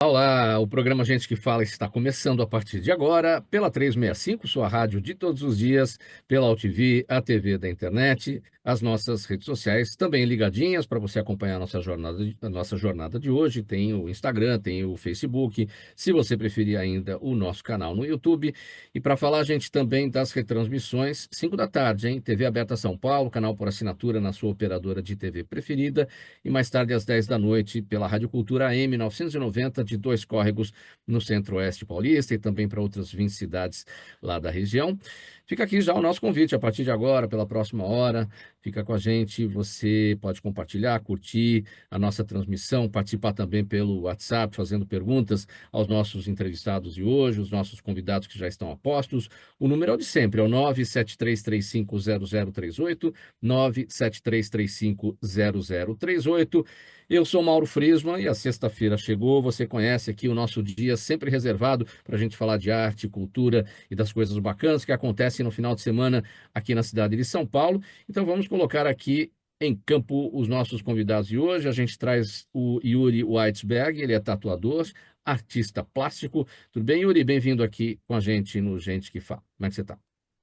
Olá, o programa Gente que Fala está começando a partir de agora pela 365, sua rádio de todos os dias, pela UTV, a TV da internet, as nossas redes sociais também ligadinhas para você acompanhar a nossa jornada de hoje. Tem o Instagram, tem o Facebook, se você preferir ainda o nosso canal no YouTube. E para falar, gente, também das retransmissões, 5 da tarde, hein? TV Aberta São Paulo, canal por assinatura na sua operadora de TV preferida. E mais tarde, às 10 da noite, pela Rádio Cultura AM 990, de Dois Córregos, no Centro-Oeste Paulista, e também para outras 20 cidades lá da região. Fica aqui já o nosso convite, a partir de agora, pela próxima hora, fica com a gente, você pode compartilhar, curtir a nossa transmissão, participar também pelo WhatsApp, fazendo perguntas aos nossos entrevistados de hoje, os nossos convidados que já estão a postos. O número é o de sempre, é o 973350038, 973350038. Eu sou Mauro Frisman e a sexta-feira chegou. Você conhece aqui o nosso dia sempre reservado para a gente falar de arte, cultura e das coisas bacanas que acontecem no final de semana aqui na cidade de São Paulo. Então vamos colocar aqui em campo os nossos convidados de hoje. A gente traz o Yuri Weitzberg, ele é tatuador, artista plástico. Tudo bem, Yuri? Bem-vindo aqui com a gente no Gente que Fala. Como é que você está?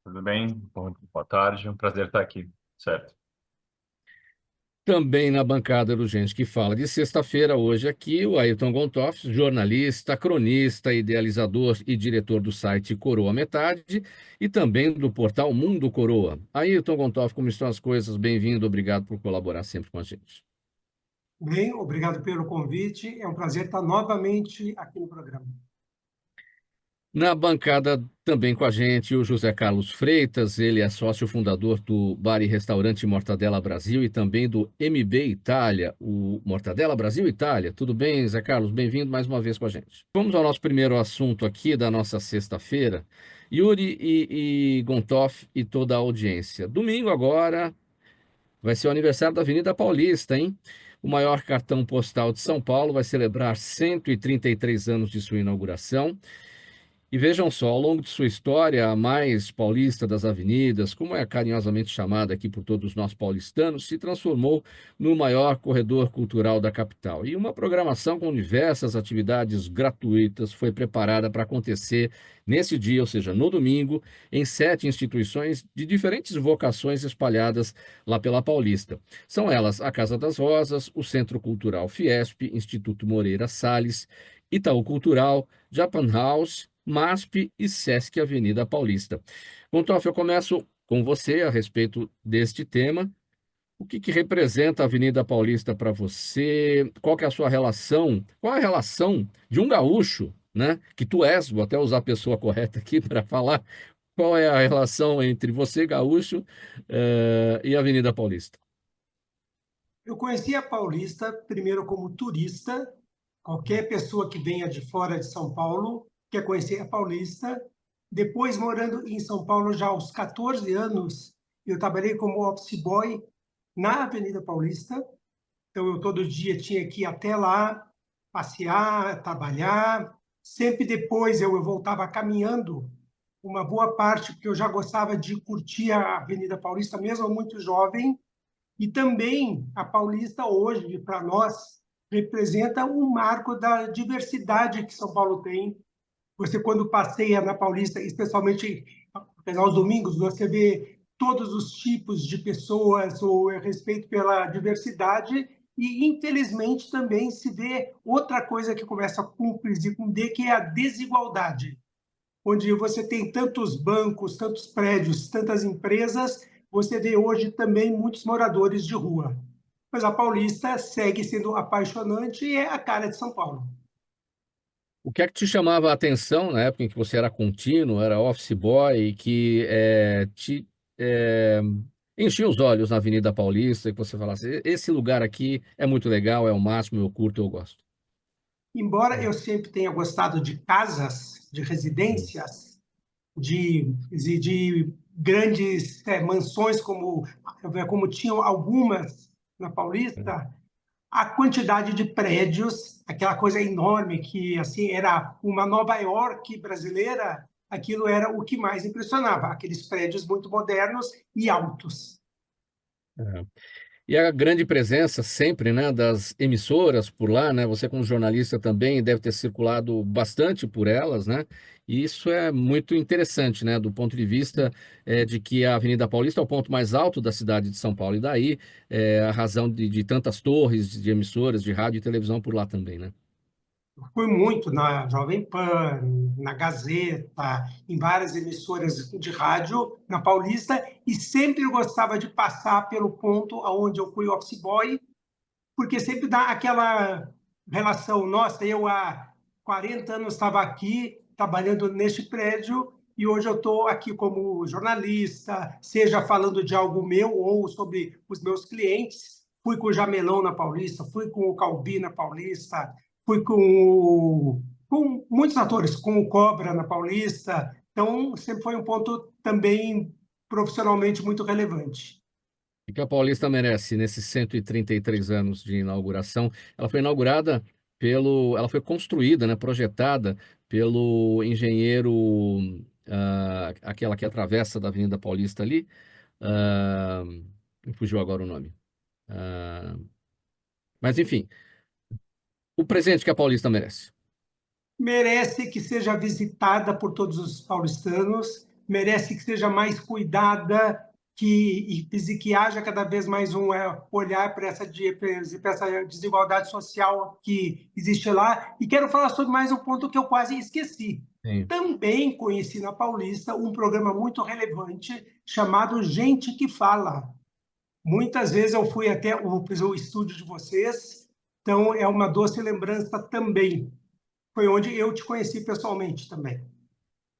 Tudo bem? Boa tarde, um prazer estar aqui, certo? Também na bancada do Gente que Fala de sexta-feira, hoje aqui, o Ayrton Gontoff, jornalista, cronista, idealizador e diretor do site Coroa Metade e também do portal Mundo Coroa. Ayrton Gontoff, como estão as coisas? Bem-vindo, obrigado por colaborar sempre com a gente. Bem, obrigado pelo convite. É um prazer estar novamente aqui no programa. Na bancada também com a gente o José Carlos Freitas, ele é sócio fundador do Bar e Restaurante Mortadela Brasil e também do MB Itália, o Mortadela Brasil Itália. Tudo bem, Zé Carlos? Bem-vindo mais uma vez com a gente. Vamos ao nosso primeiro assunto aqui da nossa sexta-feira. Yuri e Gontoff e toda a audiência. Domingo agora vai ser o aniversário da Avenida Paulista, hein? O maior cartão postal de São Paulo vai celebrar 133 anos de sua inauguração. E vejam só, ao longo de sua história, a mais paulista das avenidas, como é carinhosamente chamada aqui por todos nós paulistanos, se transformou no maior corredor cultural da capital. E uma programação com diversas atividades gratuitas foi preparada para acontecer nesse dia, ou seja, no domingo, em 7 instituições de diferentes vocações espalhadas lá pela Paulista. São elas a Casa das Rosas, o Centro Cultural Fiesp, Instituto Moreira Salles, Itaú Cultural, Japan House, MASP e Sesc Avenida Paulista. Gontoff, eu começo com você a respeito deste tema. O que representa a Avenida Paulista para você? Qual que é a sua relação? Qual é a relação de um gaúcho, né? Que tu és, vou até usar a pessoa correta aqui para falar. Qual é a relação entre você, gaúcho, e a Avenida Paulista? Eu conheci a Paulista primeiro como turista. Qualquer pessoa que venha de fora de São Paulo quer conhecer a Paulista. Depois, morando em São Paulo já aos 14 anos, eu trabalhei como office boy na Avenida Paulista. Então, eu todo dia tinha que ir até lá, passear, trabalhar. Sempre depois eu voltava caminhando uma boa parte, porque eu já gostava de curtir a Avenida Paulista, mesmo muito jovem. E também a Paulista, hoje, para nós, representa um marco da diversidade que São Paulo tem. Você, quando passeia na Paulista, especialmente aos domingos, você vê todos os tipos de pessoas, o respeito pela diversidade, e, infelizmente, também se vê outra coisa que começa com P e com D, que é a desigualdade, onde você tem tantos bancos, tantos prédios, tantas empresas, você vê hoje também muitos moradores de rua. Mas a Paulista segue sendo apaixonante e é a cara de São Paulo. O que é que te chamava a atenção na época em que você era contínuo, era office boy, e que te eh, enchia os olhos na Avenida Paulista, e que você falasse, esse lugar aqui é muito legal, é o máximo, eu curto, eu gosto. Embora eu sempre tenha gostado de casas, de Uhum. residências, de grandes mansões, como tinham algumas na Paulista, a quantidade de prédios, aquela coisa enorme que assim era uma Nova York brasileira, aquilo era o que mais impressionava, aqueles prédios muito modernos e altos. É. E a grande presença sempre, né, das emissoras por lá, né? Você como jornalista também deve ter circulado bastante por elas, né? E isso é muito interessante, né, do ponto de vista de que a Avenida Paulista é o ponto mais alto da cidade de São Paulo, e daí a razão de tantas torres de emissoras de rádio e televisão por lá também, né? Fui muito na Jovem Pan, na Gazeta, em várias emissoras de rádio na Paulista, e sempre gostava de passar pelo ponto onde eu fui office boy, porque sempre dá aquela relação. Nossa, eu há 40 anos estava aqui trabalhando neste prédio e hoje eu estou aqui como jornalista, seja falando de algo meu ou sobre os meus clientes. Fui com o Jamelão na Paulista, fui com o Calbi na Paulista, fui com muitos atores, com o Cobra na Paulista. Então, sempre foi um ponto também profissionalmente muito relevante. O que a Paulista merece nesses 133 anos de inauguração? Ela foi inaugurada ela foi construída, né, projetada pelo engenheiro, aquela que atravessa da Avenida Paulista ali, ah, me fugiu agora o nome. Ah, mas enfim, o presente que a Paulista merece. Merece que seja visitada por todos os paulistanos, merece que seja mais cuidada, que haja cada vez mais um olhar para essa desigualdade social que existe lá. E quero falar sobre mais um ponto que eu quase esqueci. Sim. Também conheci na Paulista um programa muito relevante chamado Gente que Fala. Muitas vezes eu fui até o estúdio de vocês, então é uma doce lembrança também. Foi onde eu te conheci pessoalmente também.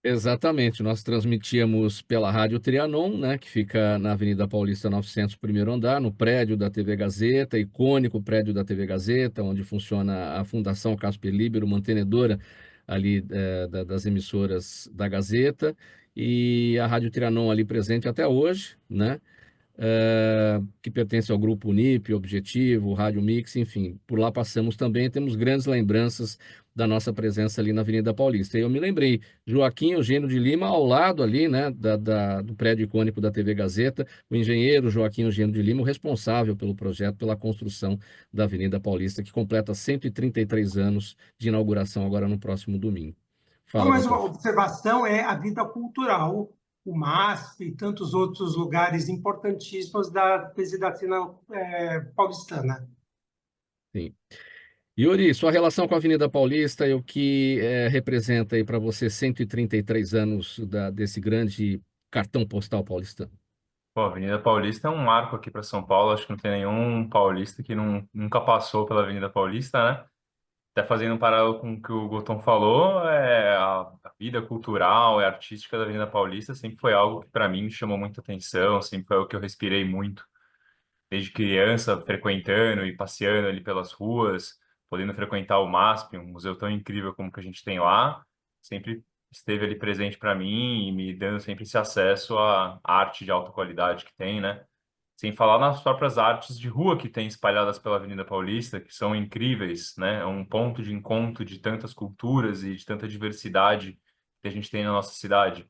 Exatamente, nós transmitíamos pela Rádio Trianon, né, que fica na Avenida Paulista 900, primeiro andar, no prédio da TV Gazeta, icônico prédio da TV Gazeta, onde funciona a Fundação Casper Libero, mantenedora ali das emissoras da Gazeta, e a Rádio Trianon ali presente até hoje, né, que pertence ao grupo Unip, Objetivo, Rádio Mix, enfim, por lá passamos também, temos grandes lembranças da nossa presença ali na Avenida Paulista. E eu me lembrei, Joaquim Eugênio de Lima, ao lado ali, né, do prédio icônico da TV Gazeta, o engenheiro Joaquim Eugênio de Lima, o responsável pelo projeto, pela construção da Avenida Paulista, que completa 133 anos de inauguração agora no próximo domingo. Só Fala, mais uma Gonçalves. observação é a vida cultural, o MASP e tantos outros lugares importantíssimos da Presidacina paulistana. Sim. Yuri, sua relação com a Avenida Paulista e o que representa aí para você 133 anos desse grande cartão postal paulistano? Pô, a Avenida Paulista é um marco aqui para São Paulo. Acho que não tem nenhum paulista que nunca passou pela Avenida Paulista, né? Até fazendo um paralelo com o que o Goton falou, a vida cultural e artística da Avenida Paulista sempre foi algo que para mim me chamou muita atenção, sempre foi algo que eu respirei muito desde criança, frequentando e passeando ali pelas ruas, podendo frequentar o MASP, um museu tão incrível como que a gente tem lá, sempre esteve ali presente para mim e me dando sempre esse acesso à arte de alta qualidade que tem, né? Sem falar nas próprias artes de rua que tem espalhadas pela Avenida Paulista, que são incríveis, né? É um ponto de encontro de tantas culturas e de tanta diversidade que a gente tem na nossa cidade.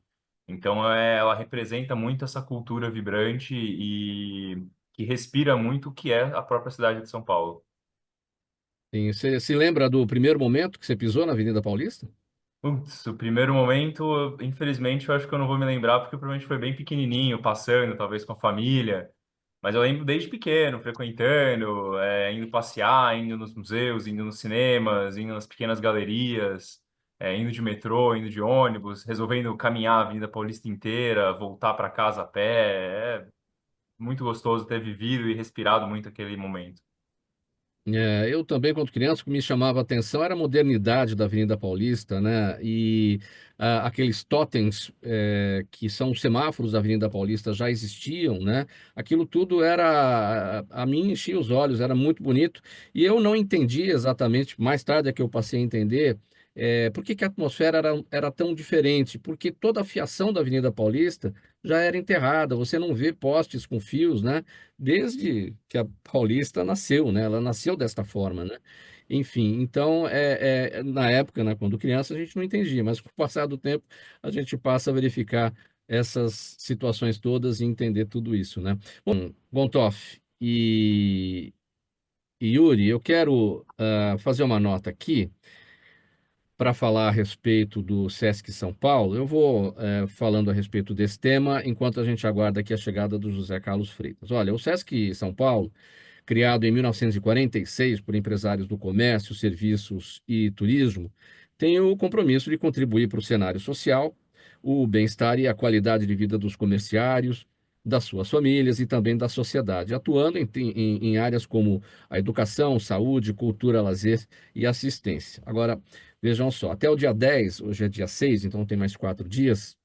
Então, ela representa muito essa cultura vibrante e que respira muito o que é a própria cidade de São Paulo. Sim, você se lembra do primeiro momento que você pisou na Avenida Paulista? Putz, o primeiro momento, infelizmente, eu acho que eu não vou me lembrar, porque provavelmente foi bem pequenininho, passando, talvez com a família. Mas eu lembro desde pequeno, frequentando, indo passear, indo nos museus, indo nos cinemas, indo nas pequenas galerias, indo de metrô, indo de ônibus, resolvendo caminhar a Avenida Paulista inteira, voltar para casa a pé. É muito gostoso ter vivido e respirado muito aquele momento. Eu também, quando criança, o que me chamava a atenção era a modernidade da Avenida Paulista, né? E aqueles totens, que são os semáforos da Avenida Paulista, já existiam, né? Aquilo tudo a mim enchia os olhos, era muito bonito. E eu não entendi exatamente, mais tarde é que eu passei a entender, por que que a atmosfera era tão diferente. Porque toda a fiação da Avenida Paulista já era enterrada, você não vê postes com fios, né? Desde que a Paulista nasceu, né? Ela nasceu desta forma, né? Enfim, então, na época, né, quando criança, a gente não entendia, mas com o passar do tempo, a gente passa a verificar essas situações todas e entender tudo isso, né? Bom, Gontoff, e Yuri, eu quero fazer uma nota aqui para falar a respeito do Sesc São Paulo. Eu vou falando a respeito desse tema enquanto a gente aguarda aqui a chegada do José Carlos Freitas. Olha, o Sesc São Paulo, criado em 1946 por empresários do comércio, serviços e turismo, tem o compromisso de contribuir para o cenário social, o bem-estar e a qualidade de vida dos comerciários, das suas famílias e também da sociedade, atuando em áreas como a educação, saúde, cultura, lazer e assistência. Agora, vejam só, até o dia 10, hoje é dia 6, então tem mais 4 dias,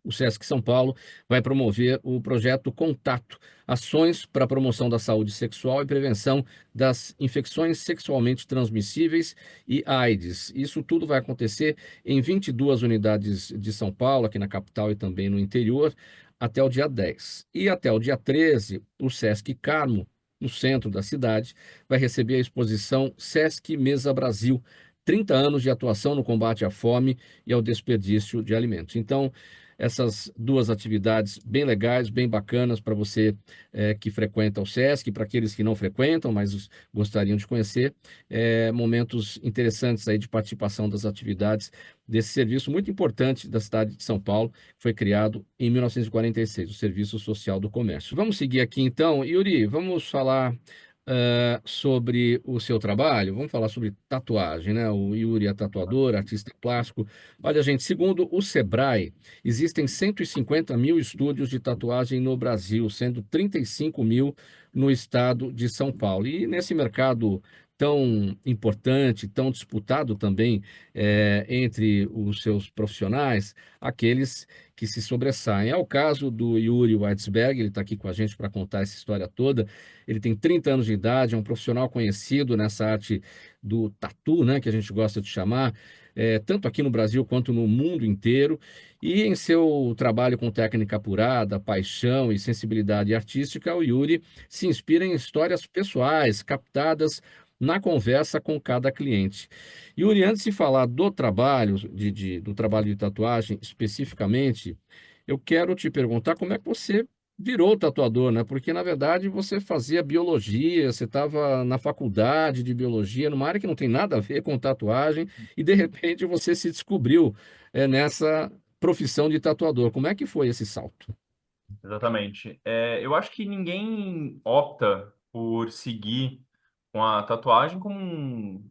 o Sesc São Paulo vai promover o projeto Contato, ações para a promoção da saúde sexual e prevenção das infecções sexualmente transmissíveis e AIDS. Isso tudo vai acontecer em 22 unidades de São Paulo, aqui na capital e também no interior, até o dia 10. E até o dia 13, o Sesc Carmo, no centro da cidade, vai receber a exposição Sesc Mesa Brasil, 30 anos de atuação no combate à fome e ao desperdício de alimentos. Então, essas duas atividades bem legais, bem bacanas para você que frequenta o SESC, para aqueles que não frequentam, mas gostariam de conhecer, momentos interessantes aí de participação das atividades desse serviço muito importante da cidade de São Paulo, que foi criado em 1946, o Serviço Social do Comércio. Vamos seguir aqui então. Yuri, vamos falar sobre o seu trabalho, vamos falar sobre tatuagem, né? O Yuri é tatuador, artista plástico. Olha, gente, segundo o Sebrae, existem 150 mil estúdios de tatuagem no Brasil, sendo 35 mil no estado de São Paulo. E nesse mercado tão importante, tão disputado também entre os seus profissionais, aqueles que se sobressaem. É o caso do Yuri Weitzberg, ele está aqui com a gente para contar essa história toda. Ele tem 30 anos de idade, é um profissional conhecido nessa arte do tatu, né, que a gente gosta de chamar, tanto aqui no Brasil quanto no mundo inteiro. E em seu trabalho com técnica apurada, paixão e sensibilidade artística, o Yuri se inspira em histórias pessoais, captadas na conversa com cada cliente. Yuri, antes de falar do trabalho, do trabalho de tatuagem especificamente, eu quero te perguntar como é que você virou tatuador, né? Porque, na verdade, você fazia biologia, você estava na faculdade de biologia, numa área que não tem nada a ver com tatuagem, e de repente você se descobriu, nessa profissão de tatuador. Como é que foi esse salto? Exatamente. Eu acho que ninguém opta por seguir com a tatuagem como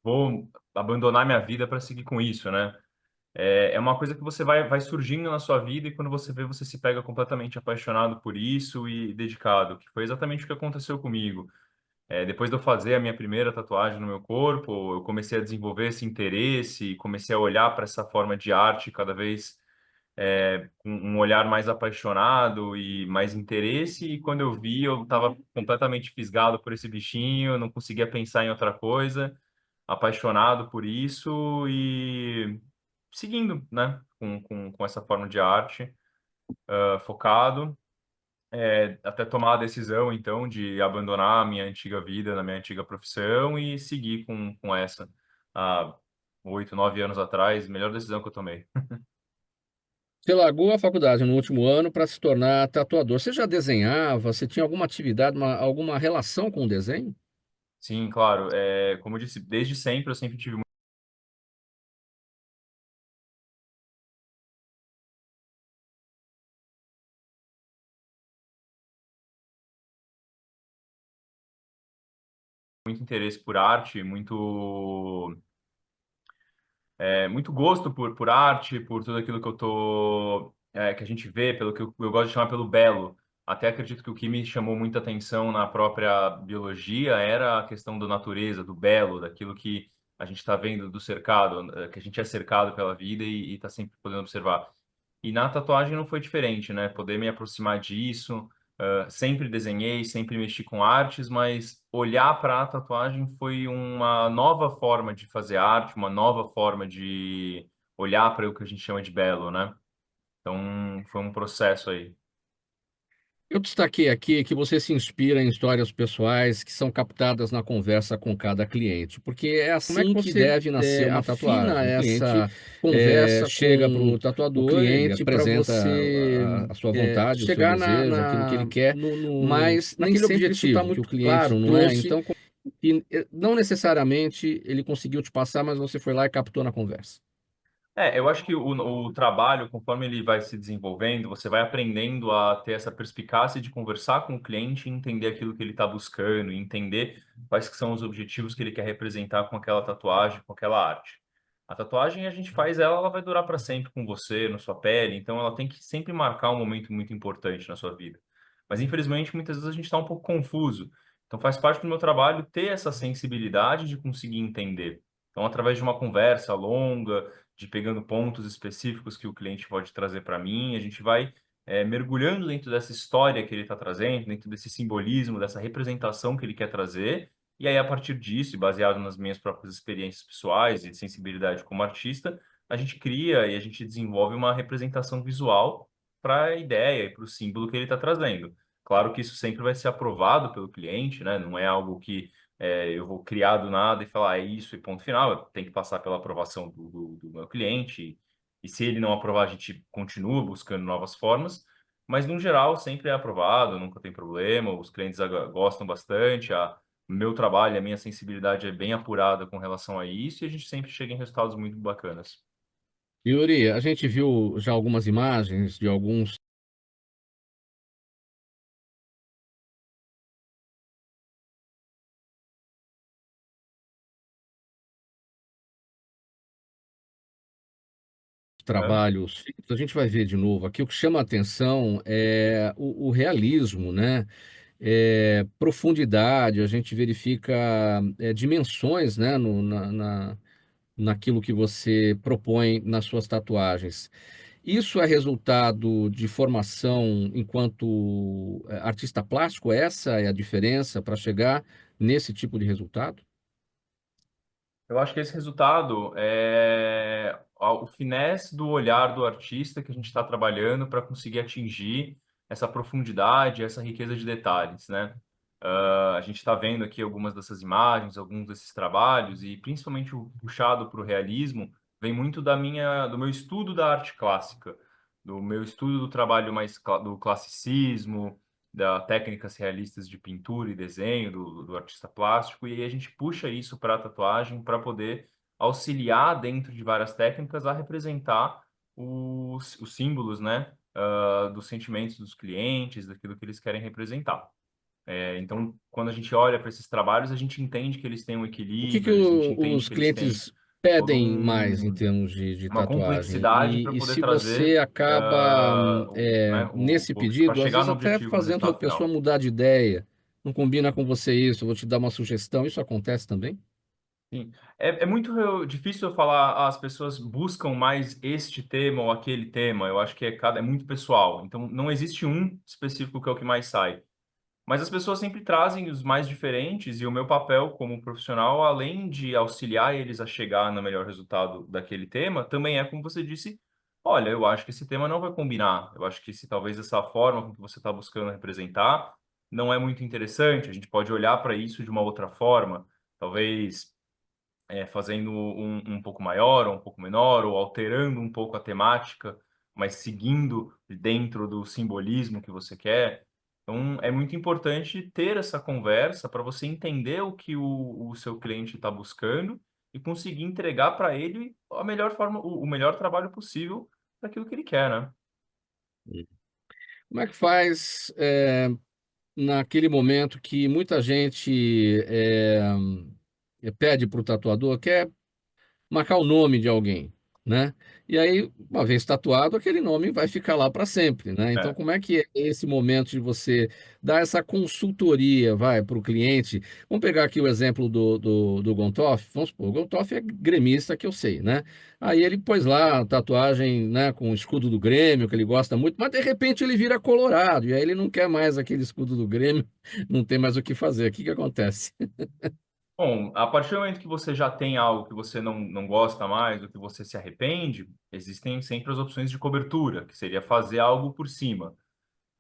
vou abandonar minha vida para seguir com isso, né? É uma coisa que você vai surgindo na sua vida e quando você vê, você se pega completamente apaixonado por isso e dedicado, que foi exatamente o que aconteceu comigo. Depois de eu fazer a minha primeira tatuagem no meu corpo, eu comecei a desenvolver esse interesse, comecei a olhar para essa forma de arte cada vez com um olhar mais apaixonado e mais interesse. E quando eu vi, eu estava completamente fisgado por esse bichinho, não conseguia pensar em outra coisa, apaixonado por isso e seguindo, né, com essa forma de arte, focado. Até tomar a decisão, então, de abandonar a minha antiga vida, na minha antiga profissão e seguir com essa. Há 8, 9 anos atrás, melhor decisão que eu tomei. Você largou a faculdade no último ano para se tornar tatuador. Você já desenhava? Você tinha alguma atividade, alguma relação com o desenho? Sim, claro. Como eu disse, desde sempre eu sempre tive muito interesse por arte, muito gosto por arte, por tudo aquilo que que a gente vê, pelo que eu gosto de chamar pelo belo. Até acredito que o que me chamou muita atenção na própria biologia era a questão da natureza, do belo, daquilo que a gente está vendo do cercado, que a gente é cercado pela vida e está sempre podendo observar. E na tatuagem não foi diferente, né? Poder me aproximar disso, sempre desenhei, sempre mexi com artes, mas olhar para a tatuagem foi uma nova forma de fazer arte, uma nova forma de olhar para o que a gente chama de belo, né? Então foi um processo aí. Eu destaquei aqui que você se inspira em histórias pessoais que são captadas na conversa com cada cliente, porque é Como é que assim que você deve nascer uma afina tatuagem. O cliente essa conversa chega para com o o tatuador, ele cliente para apresenta você a sua vontade, o seu chegar desejo, aquilo que ele quer, mas nem naquele sempre isso está objetivo que o muito cliente claro, não é? trouxe? Então, não necessariamente ele conseguiu te passar, mas você foi lá e captou na conversa. Eu acho que o trabalho, conforme ele vai se desenvolvendo, você vai aprendendo a ter essa perspicácia de conversar com o cliente e entender aquilo que ele está buscando, e entender quais que são os objetivos que ele quer representar com aquela tatuagem, com aquela arte. A tatuagem, a gente faz ela, ela vai durar para sempre com você, na sua pele, então ela tem que sempre marcar um momento muito importante na sua vida. Mas, infelizmente, muitas vezes a gente está um pouco confuso. Então, faz parte do meu trabalho ter essa sensibilidade de conseguir entender. Então, através de uma conversa longa, de pegando pontos específicos que o cliente pode trazer para mim, a gente vai mergulhando dentro dessa história que ele está trazendo, dentro desse simbolismo, dessa representação que ele quer trazer, e aí a partir disso, e baseado nas minhas próprias experiências pessoais e de sensibilidade como artista, a gente cria e a gente desenvolve uma representação visual para a ideia e para o símbolo que ele está trazendo. Claro que isso sempre vai ser aprovado pelo cliente, né? Não é algo que eu vou criar do nada e falar é isso e ponto final. Tem que passar pela aprovação do meu cliente. E se ele não aprovar, a gente continua buscando novas formas. Mas, no geral, sempre é aprovado, nunca tem problema. Os clientes gostam bastante. Meu trabalho, a minha sensibilidade é bem apurada com relação a isso. E a gente sempre chega em resultados muito bacanas. Yuri, a gente viu já algumas imagens de alguns Aham. trabalhos feitos, a gente vai ver de novo aqui. O que chama a atenção é o realismo, né? Profundidade, a gente verifica dimensões, né? Naquilo que você propõe nas suas tatuagens. Isso é resultado de formação enquanto artista plástico? Essa é a diferença para chegar nesse tipo de resultado? Eu acho que esse resultado é o finesse do olhar do artista que a gente está trabalhando para conseguir atingir essa profundidade, essa riqueza de detalhes, né? A gente está vendo aqui algumas dessas imagens, alguns desses trabalhos, e principalmente o puxado para o realismo vem muito do meu estudo da arte clássica, do meu estudo do trabalho mais do classicismo, das técnicas realistas de pintura e desenho do artista plástico, e aí a gente puxa isso para a tatuagem para poder auxiliar dentro de várias técnicas a representar os símbolos, né, dos sentimentos dos clientes, daquilo que eles querem representar. Então, quando a gente olha para esses trabalhos, a gente entende que eles têm um O que que equilíbrio, a gente entende os que eles têm clientes todo pedem mais em termos de uma tatuagem? complexidade para E poder se você trazer, acaba, né, nesse para pedido, às chegar vezes no até objetivo, no fazendo a resultado pessoa final. mudar de ideia, não combina com você isso, eu vou te dar uma sugestão, isso acontece também? Sim. É muito difícil eu falar, as pessoas buscam mais este tema ou aquele tema. Eu acho que é muito pessoal. Então, não existe um específico que é o que mais sai. Mas as pessoas sempre trazem os mais diferentes e o meu papel como profissional, além de auxiliar eles a chegar no melhor resultado daquele tema, também é, como você disse, olha, eu acho que esse tema não vai combinar. Eu acho que se talvez essa forma com que você está buscando representar não é muito interessante. A gente pode olhar para isso de uma outra forma. Talvez fazendo um pouco maior ou um pouco menor, ou alterando um pouco a temática, mas seguindo dentro do simbolismo que você quer. Então, é muito importante ter essa conversa para você entender o que o seu cliente está buscando e conseguir entregar para ele a melhor forma, o melhor trabalho possível daquilo que ele quer, né? Como é que faz naquele momento que muita gente pede para o tatuador, quer marcar o nome de alguém, né? E aí, uma vez tatuado, aquele nome vai ficar lá para sempre, né? Então, É. como é que é esse momento de você dar essa consultoria, vai, para o cliente? Vamos pegar aqui o exemplo do Gontoff. Vamos supor, o Gontoff é gremista, que eu sei, né? Aí ele pôs lá a tatuagem, né, com o escudo do Grêmio, que ele gosta muito, mas de repente ele vira colorado, e aí ele não quer mais aquele escudo do Grêmio, não tem mais o que fazer. O que que acontece? Bom, a partir do momento que você já tem algo que você não gosta mais, ou que você se arrepende, existem sempre as opções de cobertura, que seria fazer algo por cima.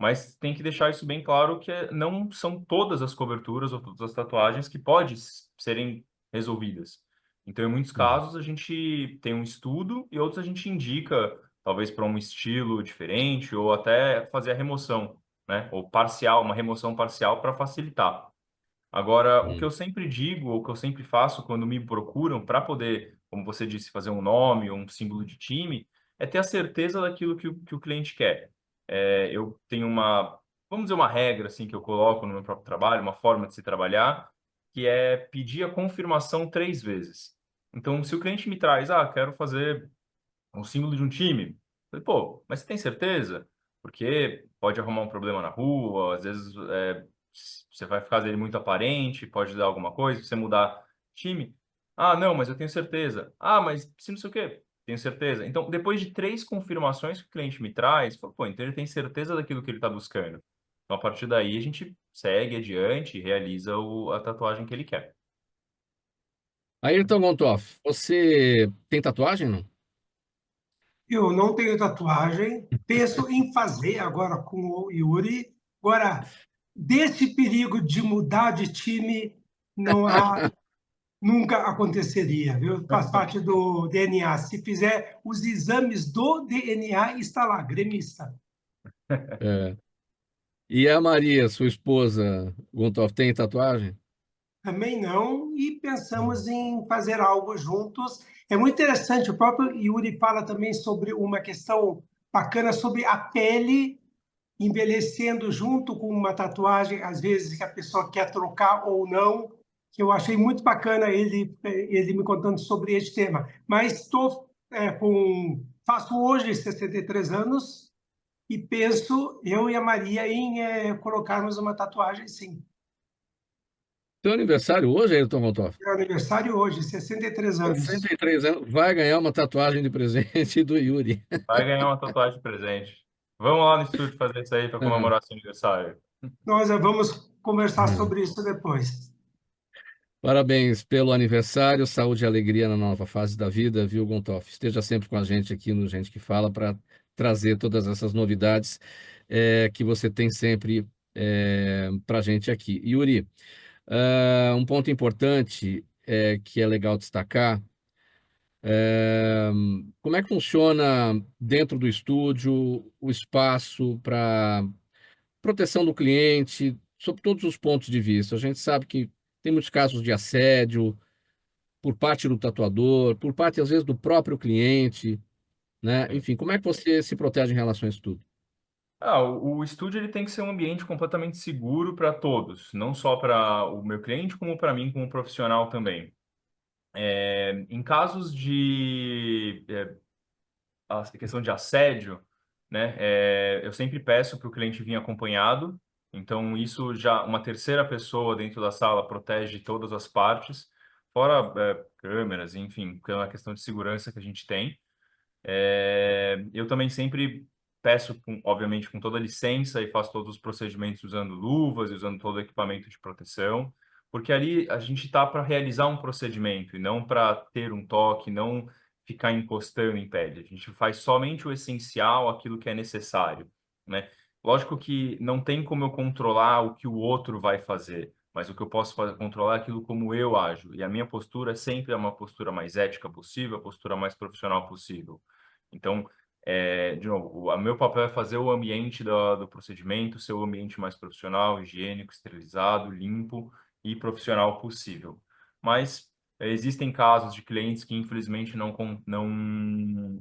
Mas tem que deixar isso bem claro que não são todas as coberturas ou todas as tatuagens que podem serem resolvidas. Então, em muitos Uhum. casos, a gente tem um estudo e outros a gente indica, talvez para um estilo diferente ou até fazer a remoção, né? Ou parcial, uma remoção parcial para facilitar. Agora, o que Uhum. eu sempre digo, ou o que eu sempre faço quando me procuram para poder, como você disse, fazer um nome ou um símbolo de time, é ter a certeza daquilo que o cliente quer. Eu tenho vamos dizer, uma regra assim que eu coloco no meu próprio trabalho, uma forma de se trabalhar, que é pedir a confirmação 3 vezes. Então, se o cliente me traz, quero fazer um símbolo de um time. Eu falei, pô, mas você tem certeza? Porque pode arrumar um problema na rua, às vezes você vai ficar dele muito aparente, pode dar alguma coisa, se você mudar time. Ah, não, mas eu tenho certeza. Ah, mas se não sei o quê, tenho certeza. Então, depois de 3 confirmações que o cliente me traz, eu falo, pô, então ele tem certeza daquilo que ele está buscando. Então, a partir daí, a gente segue adiante e realiza a tatuagem que ele quer. Ayrton Gontoff, você tem tatuagem, não? Eu não tenho tatuagem, penso em fazer agora com o Yuri. Agora, desse perigo de mudar de time, não há, nunca aconteceria, viu? Faz parte do DNA. Se fizer os exames do DNA, está lá, gremista. É. E a Maria, sua esposa, Gontoff, tem tatuagem? Também não, e Hum. pensamos em fazer algo juntos. É muito interessante, o próprio Yuri fala também sobre uma questão bacana sobre a pele envelhecendo junto com uma tatuagem, às vezes que a pessoa quer trocar ou não, que eu achei muito bacana ele me contando sobre esse tema. Mas faço hoje 63 anos e penso, eu e a Maria, em colocarmos uma tatuagem, sim. Seu aniversário hoje, Ayrton Gontoff? Meu aniversário hoje, 63 anos. 63 anos, vai ganhar uma tatuagem de presente do Yuri. Vai ganhar uma tatuagem de presente. Vamos lá no estúdio fazer isso aí para É. comemorar seu aniversário. Nós vamos conversar É. sobre isso depois. Parabéns pelo aniversário, saúde e alegria na nova fase da vida, viu, Gontoff? Esteja sempre com a gente aqui no Gente que Fala para trazer todas essas novidades que você tem sempre para a gente aqui. Yuri, um ponto importante que é legal destacar, é, como é que funciona dentro do estúdio o espaço para proteção do cliente, sob todos os pontos de vista. A gente sabe que tem muitos casos de assédio por parte do tatuador, por parte, às vezes, do próprio cliente, né? Sim. Enfim, como é que você se protege em relação a isso tudo? O estúdio ele tem que ser um ambiente completamente seguro para todos, não só para o meu cliente, como para mim, como profissional também. Em casos de a questão de assédio, né, eu sempre peço para o cliente vir acompanhado. Então, isso já, uma terceira pessoa dentro da sala protege todas as partes, fora câmeras, enfim, que é uma questão de segurança que a gente tem. Eu também sempre peço, obviamente, com toda a licença e faço todos os procedimentos usando luvas e usando todo o equipamento de proteção, porque ali a gente está para realizar um procedimento e não para ter um toque, não ficar encostando em pele. A gente faz somente o essencial, aquilo que é necessário, né? Lógico que não tem como eu controlar o que o outro vai fazer, mas o que eu posso fazer, controlar é aquilo como eu ajo. E a minha postura sempre é uma postura mais ética possível, a postura mais profissional possível. Então, de novo, o meu papel é fazer o ambiente do procedimento ser o ambiente mais profissional, higiênico, esterilizado, limpo e profissional possível. Mas existem casos de clientes que, infelizmente, não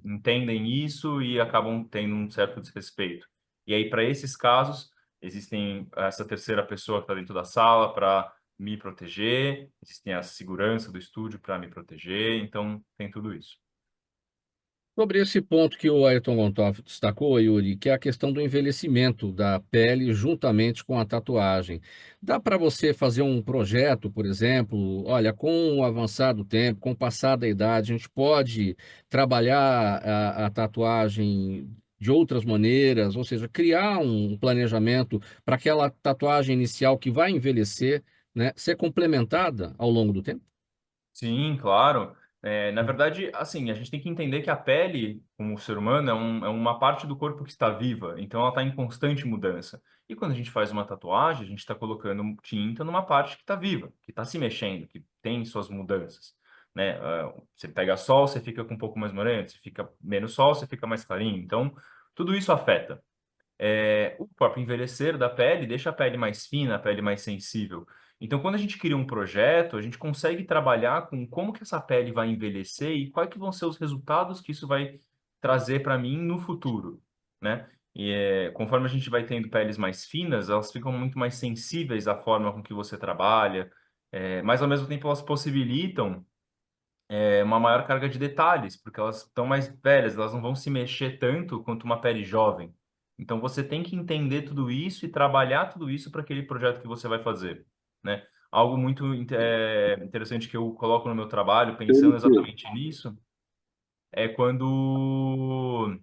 entendem isso e acabam tendo um certo desrespeito. E aí, para esses casos, existem essa terceira pessoa que está dentro da sala para me proteger, existem a segurança do estúdio para me proteger, então tem tudo isso. Sobre esse ponto que o Ayrton Gontoff destacou, Yuri, que é a questão do envelhecimento da pele juntamente com a tatuagem. Dá para você fazer um projeto, por exemplo, olha, com o avançar do tempo, com o passar da idade, a gente pode trabalhar a tatuagem de outras maneiras, ou seja, criar um planejamento para aquela tatuagem inicial que vai envelhecer, né, ser complementada ao longo do tempo? Sim, claro. Na verdade, assim, a gente tem que entender que a pele, como ser humano, é uma parte do corpo que está viva, então ela está em constante mudança. E quando a gente faz uma tatuagem, a gente está colocando tinta numa parte que está viva, que está se mexendo, que tem suas mudanças, né? Você pega sol, você fica com um pouco mais moreno, você fica menos sol, você fica mais clarinho. Então, tudo isso afeta. O próprio envelhecer da pele deixa a pele mais fina, a pele mais sensível. Então, quando a gente cria um projeto, a gente consegue trabalhar com como que essa pele vai envelhecer e quais que vão ser os resultados que isso vai trazer para mim no futuro, né? Conforme a gente vai tendo peles mais finas, elas ficam muito mais sensíveis à forma com que você trabalha, mas ao mesmo tempo elas possibilitam uma maior carga de detalhes, porque elas estão mais velhas, elas não vão se mexer tanto quanto uma pele jovem. Então você tem que entender tudo isso e trabalhar tudo isso para aquele projeto que você vai fazer, né? Algo muito interessante que eu coloco no meu trabalho, pensando exatamente nisso, é quando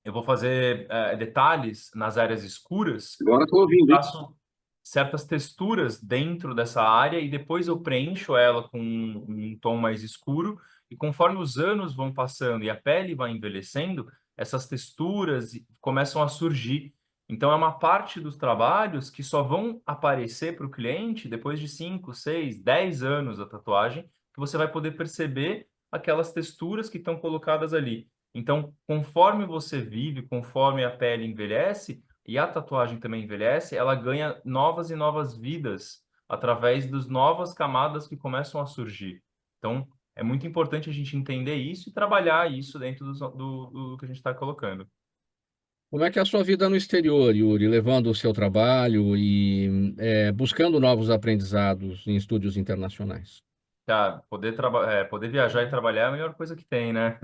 eu vou fazer detalhes nas áreas escuras, Agora estou ouvindo, hein? faço certas texturas dentro dessa área e depois eu preencho ela com um tom mais escuro. E conforme os anos vão passando e a pele vai envelhecendo, essas texturas começam a surgir. Então, é uma parte dos trabalhos que só vão aparecer para o cliente depois de 5, 6, 10 anos da tatuagem, que você vai poder perceber aquelas texturas que estão colocadas ali. Então, conforme você vive, conforme a pele envelhece, e a tatuagem também envelhece, ela ganha novas e novas vidas através das novas camadas que começam a surgir. Então, é muito importante a gente entender isso e trabalhar isso dentro do que a gente está colocando. Como é que é a sua vida no exterior, Yuri, levando o seu trabalho e buscando novos aprendizados em estúdios internacionais? Tá, poder viajar e trabalhar é a melhor coisa que tem, né?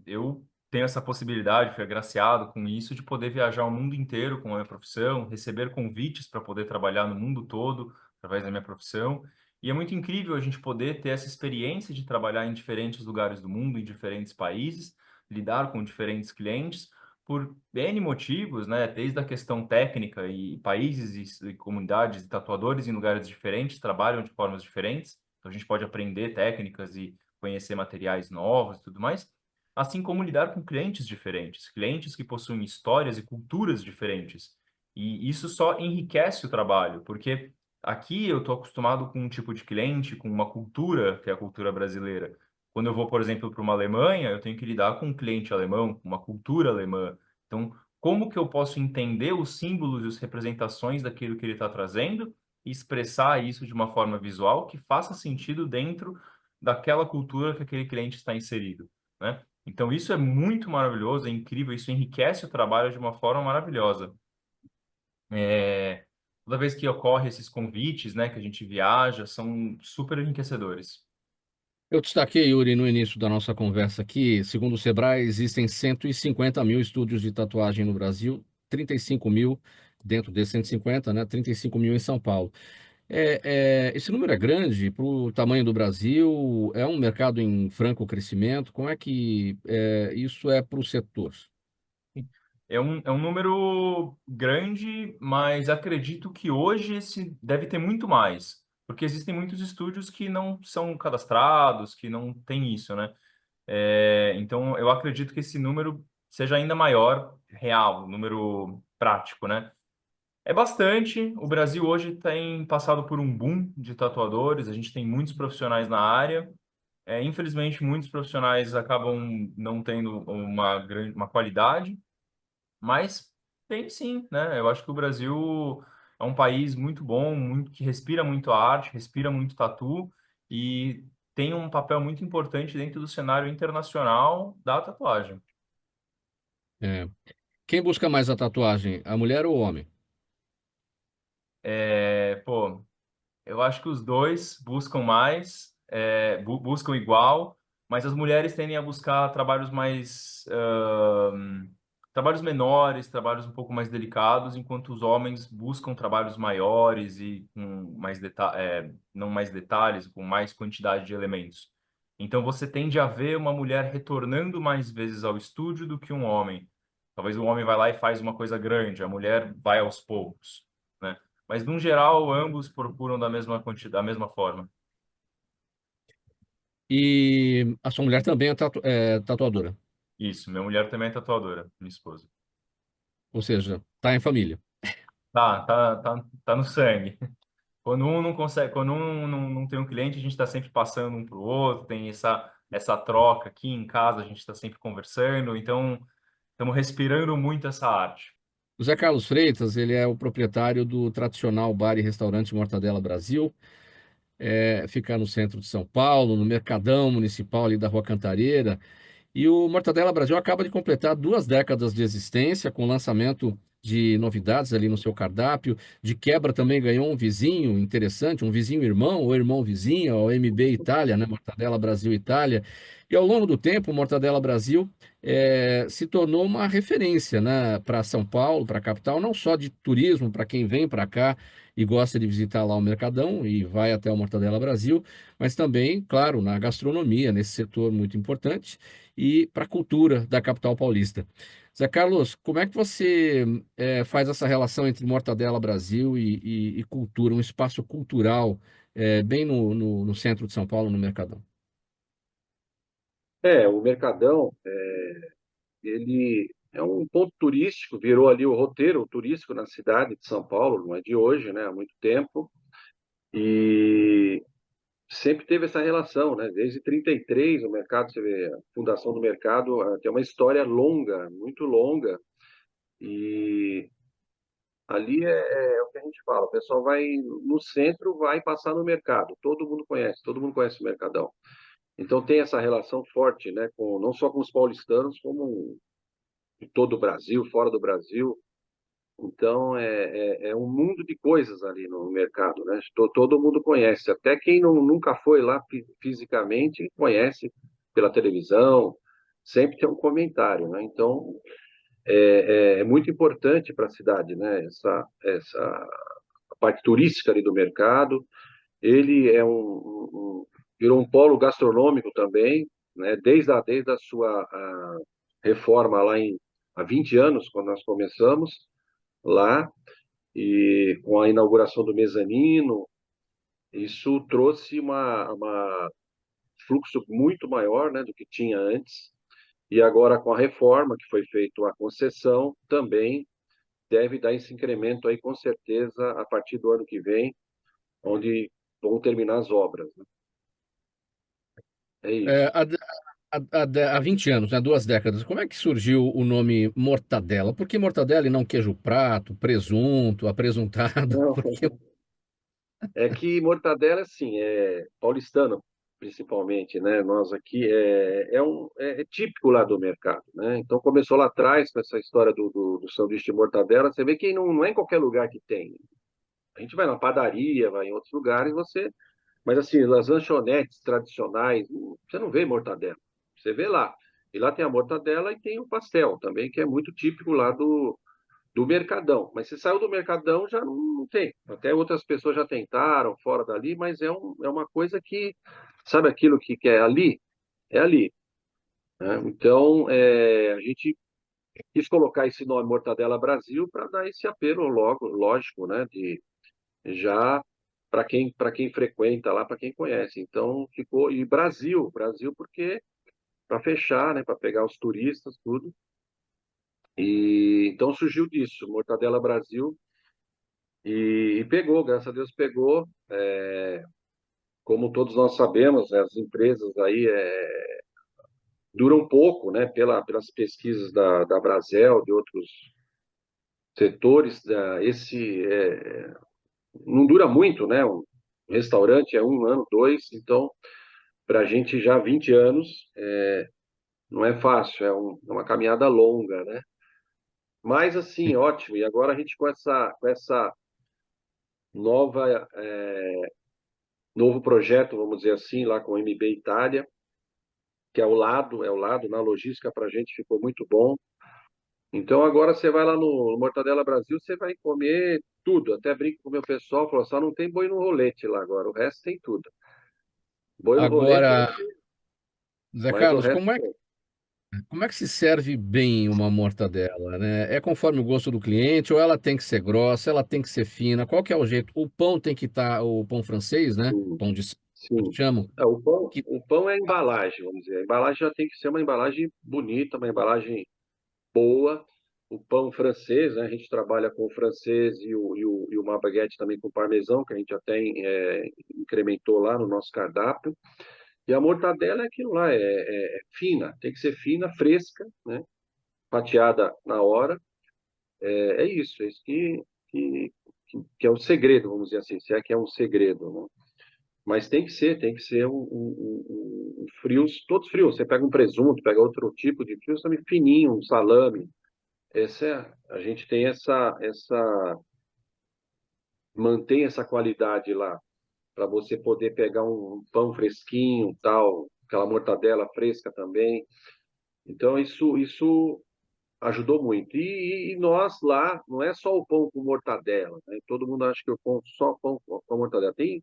Eu tenho essa possibilidade, fui agraciado com isso, de poder viajar o mundo inteiro com a minha profissão, receber convites para poder trabalhar no mundo todo através da minha profissão. E é muito incrível a gente poder ter essa experiência de trabalhar em diferentes lugares do mundo, em diferentes países, lidar com diferentes clientes, por N motivos, né? Desde a questão técnica e países e comunidades e tatuadores em lugares diferentes trabalham de formas diferentes. Então a gente pode aprender técnicas e conhecer materiais novos e tudo mais, assim como lidar com clientes diferentes, clientes que possuem histórias e culturas diferentes. E isso só enriquece o trabalho, porque aqui eu estou acostumado com um tipo de cliente, com uma cultura, que é a cultura brasileira. Quando eu vou, por exemplo, para uma Alemanha, eu tenho que lidar com um cliente alemão, com uma cultura alemã. Então, como que eu posso entender os símbolos e as representações daquilo que ele está trazendo e expressar isso de uma forma visual que faça sentido dentro daquela cultura que aquele cliente está inserido, né? Então, isso é muito maravilhoso, é incrível, isso enriquece o trabalho de uma forma maravilhosa. É, Toda vez que ocorre esses convites, né, que a gente viaja, são super enriquecedores. Eu destaquei, Yuri, no início da nossa conversa aqui, segundo o Sebrae, existem 150 mil estúdios de tatuagem no Brasil, 35 mil dentro desses 150, né? 35 mil em São Paulo. Esse número é grande para o tamanho do Brasil, é um mercado em franco crescimento. Como é que isso é para o setor? É um número grande, mas acredito que hoje esse deve ter muito mais, porque existem muitos estúdios que não são cadastrados, que não tem isso, né? Então, eu acredito que esse número seja ainda maior, real, número prático, né? É bastante. O Brasil hoje tem passado por um boom de tatuadores, a gente tem muitos profissionais na área. Infelizmente, muitos profissionais acabam não tendo uma qualidade, mas tem sim, né? Eu acho que o Brasil é um país muito bom, muito que respira muito a arte, respira muito tatu e tem um papel muito importante dentro do cenário internacional da tatuagem. É. Quem busca mais a tatuagem, a mulher ou o homem? Pô, eu acho que os dois buscam mais, buscam igual, mas as mulheres tendem a buscar trabalhos trabalhos menores, trabalhos um pouco mais delicados, enquanto os homens buscam trabalhos maiores e com não mais detalhes, com mais quantidade de elementos. Então você tende a ver uma mulher retornando mais vezes ao estúdio do que um homem. Talvez o homem vai lá e faz uma coisa grande, a mulher vai aos poucos, né? Mas, no geral, ambos procuram da mesma quantidade, da mesma forma. E a sua mulher também é tatuadora, Isso, minha mulher também é tatuadora, minha esposa. ou seja, tá em família. Tá no sangue. Quando um não consegue, quando um não tem um cliente, a gente está sempre passando um para o outro, tem essa troca aqui em casa, a gente está sempre conversando, então estamos respirando muito essa arte. O Zé Carlos Freitas, ele é o proprietário do tradicional bar e restaurante Mortadela Brasil. Fica no centro de São Paulo, no Mercadão Municipal ali da Rua Cantareira. E o Mortadela Brasil acaba de completar 2 décadas de existência, com lançamento de novidades ali no seu cardápio. De quebra também ganhou um vizinho interessante, um vizinho irmão, ou irmão vizinho, o MB Itália, né? Mortadela Brasil Itália. E ao longo do tempo, o Mortadela Brasil se tornou uma referência, né, para São Paulo, para a capital, não só de turismo, para quem vem para cá e gosta de visitar lá o Mercadão e vai até o Mortadela Brasil, mas também, claro, na gastronomia, nesse setor muito importante e para a cultura da capital paulista. Zé Carlos, como é que você faz essa relação entre Mortadela Brasil e cultura, um espaço cultural bem no centro de São Paulo, no Mercadão? O Mercadão, ele é um ponto turístico, virou ali o roteiro turístico na cidade de São Paulo, não é de hoje, né? Há muito tempo. E sempre teve essa relação, né? Desde 33, o mercado, você vê, a fundação do mercado tem uma história longa, muito longa. E ali é o que a gente fala, o pessoal vai no centro, vai passar no mercado. Todo mundo conhece o Mercadão. Então tem essa relação forte, né? Não só com os paulistanos, como de todo o Brasil, fora do Brasil. Então, é um mundo de coisas ali no mercado, né? Todo mundo conhece, até quem nunca foi lá fisicamente conhece pela televisão, sempre tem um comentário, né? Então, é muito importante para a cidade, né? Essa parte turística ali do mercado. Ele virou um polo gastronômico também, né? Desde a sua reforma há 20 anos, quando nós começamos lá, e com a inauguração do mezanino, isso trouxe uma fluxo muito maior, né, do que tinha antes. E agora, com a reforma que foi feita, a concessão, também deve dar esse incremento aí, com certeza, a partir do ano que vem, onde vão terminar as obras, né? É É, isso. há 20 anos, né, 2 décadas, como é que surgiu o nome Mortadela? Por que mortadela e não queijo prato, presunto, apresuntado? Não, Porque é que mortadela, assim, é paulistano, principalmente, né? Nós aqui é típico lá do mercado, né? Então começou lá atrás com essa história do sanduíche de mortadela. Você vê que não é em qualquer lugar que tem. A gente vai na padaria, vai em outros lugares, mas assim, as lanchonetes tradicionais, você não vê mortadela. Você vê lá. E lá tem a mortadela e tem o pastel também, que é muito típico lá do Mercadão. Mas se saiu do Mercadão, já não tem. Até outras pessoas já tentaram fora dali, mas é uma coisa que, sabe aquilo que é ali? É ali, né? Então, a gente quis colocar esse nome Mortadela Brasil para dar esse apelo logo, lógico, né? De já para quem frequenta lá, para quem conhece. Então ficou e Brasil porque para fechar, né? Para pegar os turistas, tudo. E então surgiu disso, Mortadela Brasil. E pegou, graças a Deus pegou. Como todos nós sabemos, né, as empresas aí duram pouco, né, pelas pesquisas da Brasel, de outros setores. Não dura muito, né? Um restaurante é 1 ano, 2, então, para a gente já há 20 anos, não é fácil, é uma caminhada longa, né? Mas, assim, ótimo. E agora a gente com essa nova, novo projeto, vamos dizer assim, lá com o MB Itália, que é o lado, na logística para a gente ficou muito bom. Então agora você vai lá no Mortadela Brasil, você vai comer tudo. Até brinco com o meu pessoal, falou, só não tem boi no rolete lá agora, o resto tem tudo. Boi no rolete não agora, tem, Zé mas o Carlos, resto tem. como é que se serve bem uma mortadela, né? É conforme o gosto do cliente, ou ela tem que ser grossa, ela tem que ser fina, qual que é o jeito? O pão tem que estar, o pão francês, né? Sim, Pão de eu Sim. chamo, que O pão é a embalagem, vamos dizer. A embalagem já tem que ser uma embalagem bonita, uma embalagem boa. O pão francês, né? A gente trabalha com o francês e uma baguete também com parmesão, que a gente já tem incrementou lá no nosso cardápio. E a mortadela é aquilo lá, é fina, tem que ser fina, fresca, né? Fatiada na hora. É isso que, que é o segredo, vamos dizer assim, se é que é um segredo, né? Mas tem que ser frios, todos frios. Você pega um presunto, pega outro tipo de frios também fininho, um salame. A gente tem mantém essa qualidade lá para você poder pegar um pão fresquinho, tal, aquela mortadela fresca também. Então isso ajudou muito. E nós lá, não é só o pão com mortadela, né? Todo mundo acha que o pão só pão com mortadela. Tem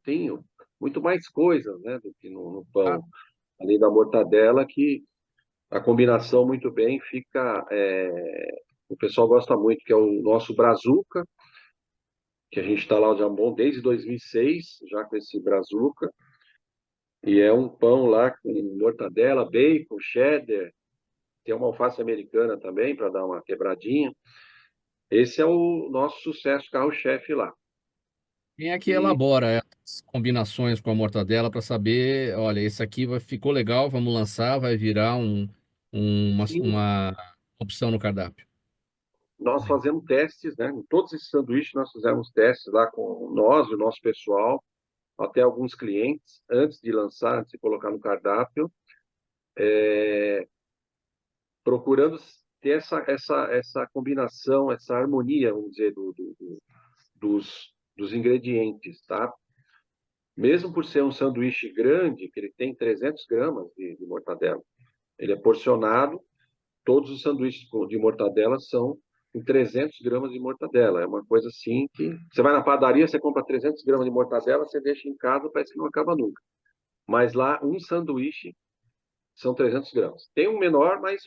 muito mais coisas, né, do que no ah, pão, além da mortadela, que a combinação muito bem fica. O pessoal gosta muito, que é o nosso brazuca, que a gente está lá já bom desde 2006, já com esse brazuca, e é um pão lá com mortadela, bacon, cheddar, tem uma alface americana também para dar uma quebradinha. Esse é o nosso sucesso carro-chefe lá. quem é que E elabora as combinações com a mortadela para saber, olha, esse aqui ficou legal, vamos lançar, vai virar sim, uma opção no cardápio. nós fazemos testes, né? Em todos esses sanduíches nós fizemos testes lá com nós, o nosso pessoal, até alguns clientes, antes de lançar, antes de colocar no cardápio, procurando ter essa combinação, essa harmonia, vamos dizer, dos ingredientes, tá? Mesmo por ser um sanduíche grande, que ele tem 300 gramas de mortadela, ele é porcionado, todos os sanduíches de mortadela são com 300 gramas de mortadela. É uma coisa assim que você vai na padaria, você compra 300 gramas de mortadela, você deixa em casa, parece que não acaba nunca. Mas lá, um sanduíche são 300 gramas. Tem um menor, mas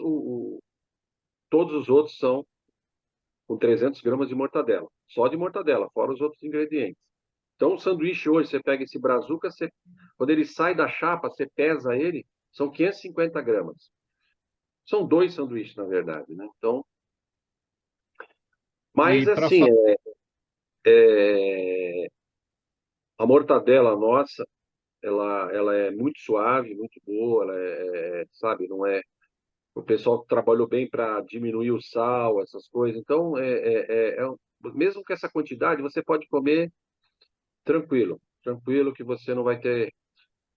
todos os outros são com 300 gramas de mortadela. Só de mortadela, fora os outros ingredientes. Então, o sanduíche hoje, você pega esse brazuca, quando ele sai da chapa, você pesa ele, são 550 gramas. São dois sanduíches, na verdade, né? Então, E mas para assim, é, a mortadela nossa, ela é muito suave, muito boa, sabe, não é. O pessoal trabalhou bem para diminuir o sal, essas coisas. Então, mesmo com essa quantidade, você pode comer tranquilo, tranquilo que você não vai ter,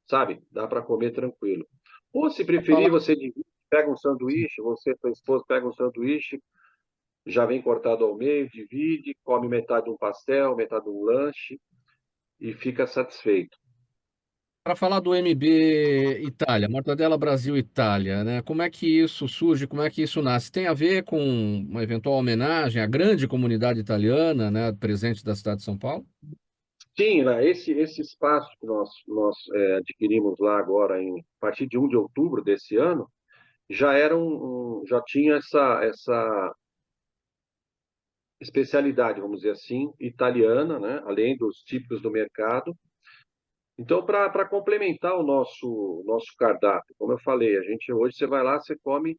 sabe? Dá para comer tranquilo. Ou se preferir, falar você pega um sanduíche, você e sua esposa pega um sanduíche, já vem cortado ao meio, divide, come metade de um pastel, metade de um lanche e fica satisfeito. Para falar do MB Itália, Mortadela Brasil Itália, né? Como é que isso surge? Como é que isso nasce? Tem a ver com uma eventual homenagem à grande comunidade italiana, né, presente da cidade de São Paulo? Sim, né, esse espaço que nós adquirimos lá agora, a partir de 1 de outubro desse ano, já tinha essa especialidade, vamos dizer assim, italiana, né? Além dos típicos do mercado. Então, para complementar o nosso cardápio, como eu falei, a gente hoje você vai lá, você come,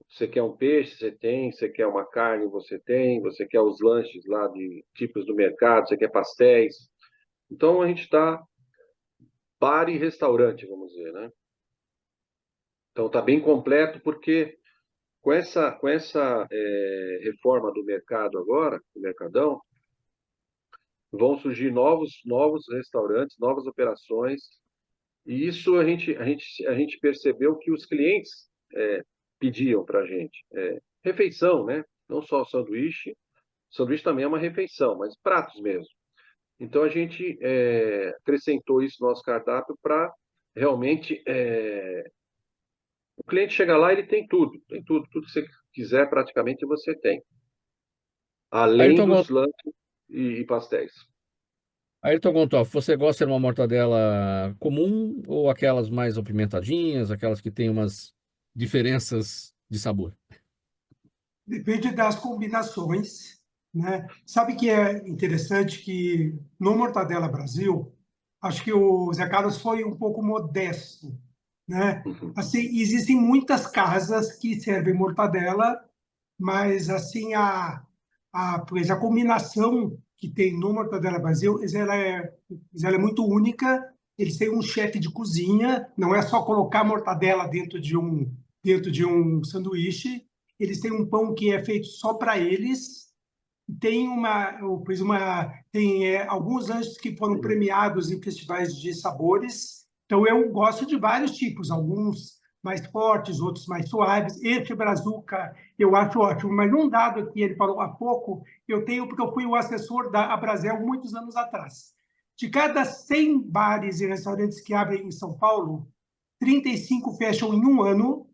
você quer um peixe, você tem, você quer uma carne, você tem, você quer os lanches lá de tipos do mercado, você quer pastéis. Então, a gente está bar e restaurante, vamos dizer, né? Então, está bem completo porque com essa reforma do mercado agora, do Mercadão, vão surgir novos restaurantes, novas operações, e isso a gente percebeu que os clientes pediam para a gente. Refeição, né? Não só o sanduíche, sanduíche também é uma refeição, mas pratos mesmo. Então a gente acrescentou isso no nosso cardápio para realmente o cliente chega lá, ele tem tudo que você quiser praticamente você tem, além Ayrton, dos lanches e pastéis. Ayrton Gontoff, você gosta de uma mortadela comum ou aquelas mais apimentadinhas, aquelas que têm umas diferenças de sabor? Depende das combinações, né? Sabe que é interessante que no Mortadela Brasil Acho que o Zé Carlos foi um pouco modesto, né? Uhum. Assim, existem muitas casas que servem mortadela, mas assim pois a combinação que tem no Mortadela Brasil, ela é muito única. Eles têm um chefe de cozinha, não é só colocar mortadela dentro de um sanduíche. Eles têm um pão que é feito só para eles. Tem alguns lanches que foram premiados em festivais de sabores. Então, eu gosto de vários tipos, alguns mais fortes, outros mais suaves. Este Brazuca eu acho ótimo, mas um dado que ele falou há pouco, eu tenho porque eu fui o assessor da Abrazel muitos anos atrás. De cada 100 bares e restaurantes que abrem em São Paulo, 35 fecham em um ano,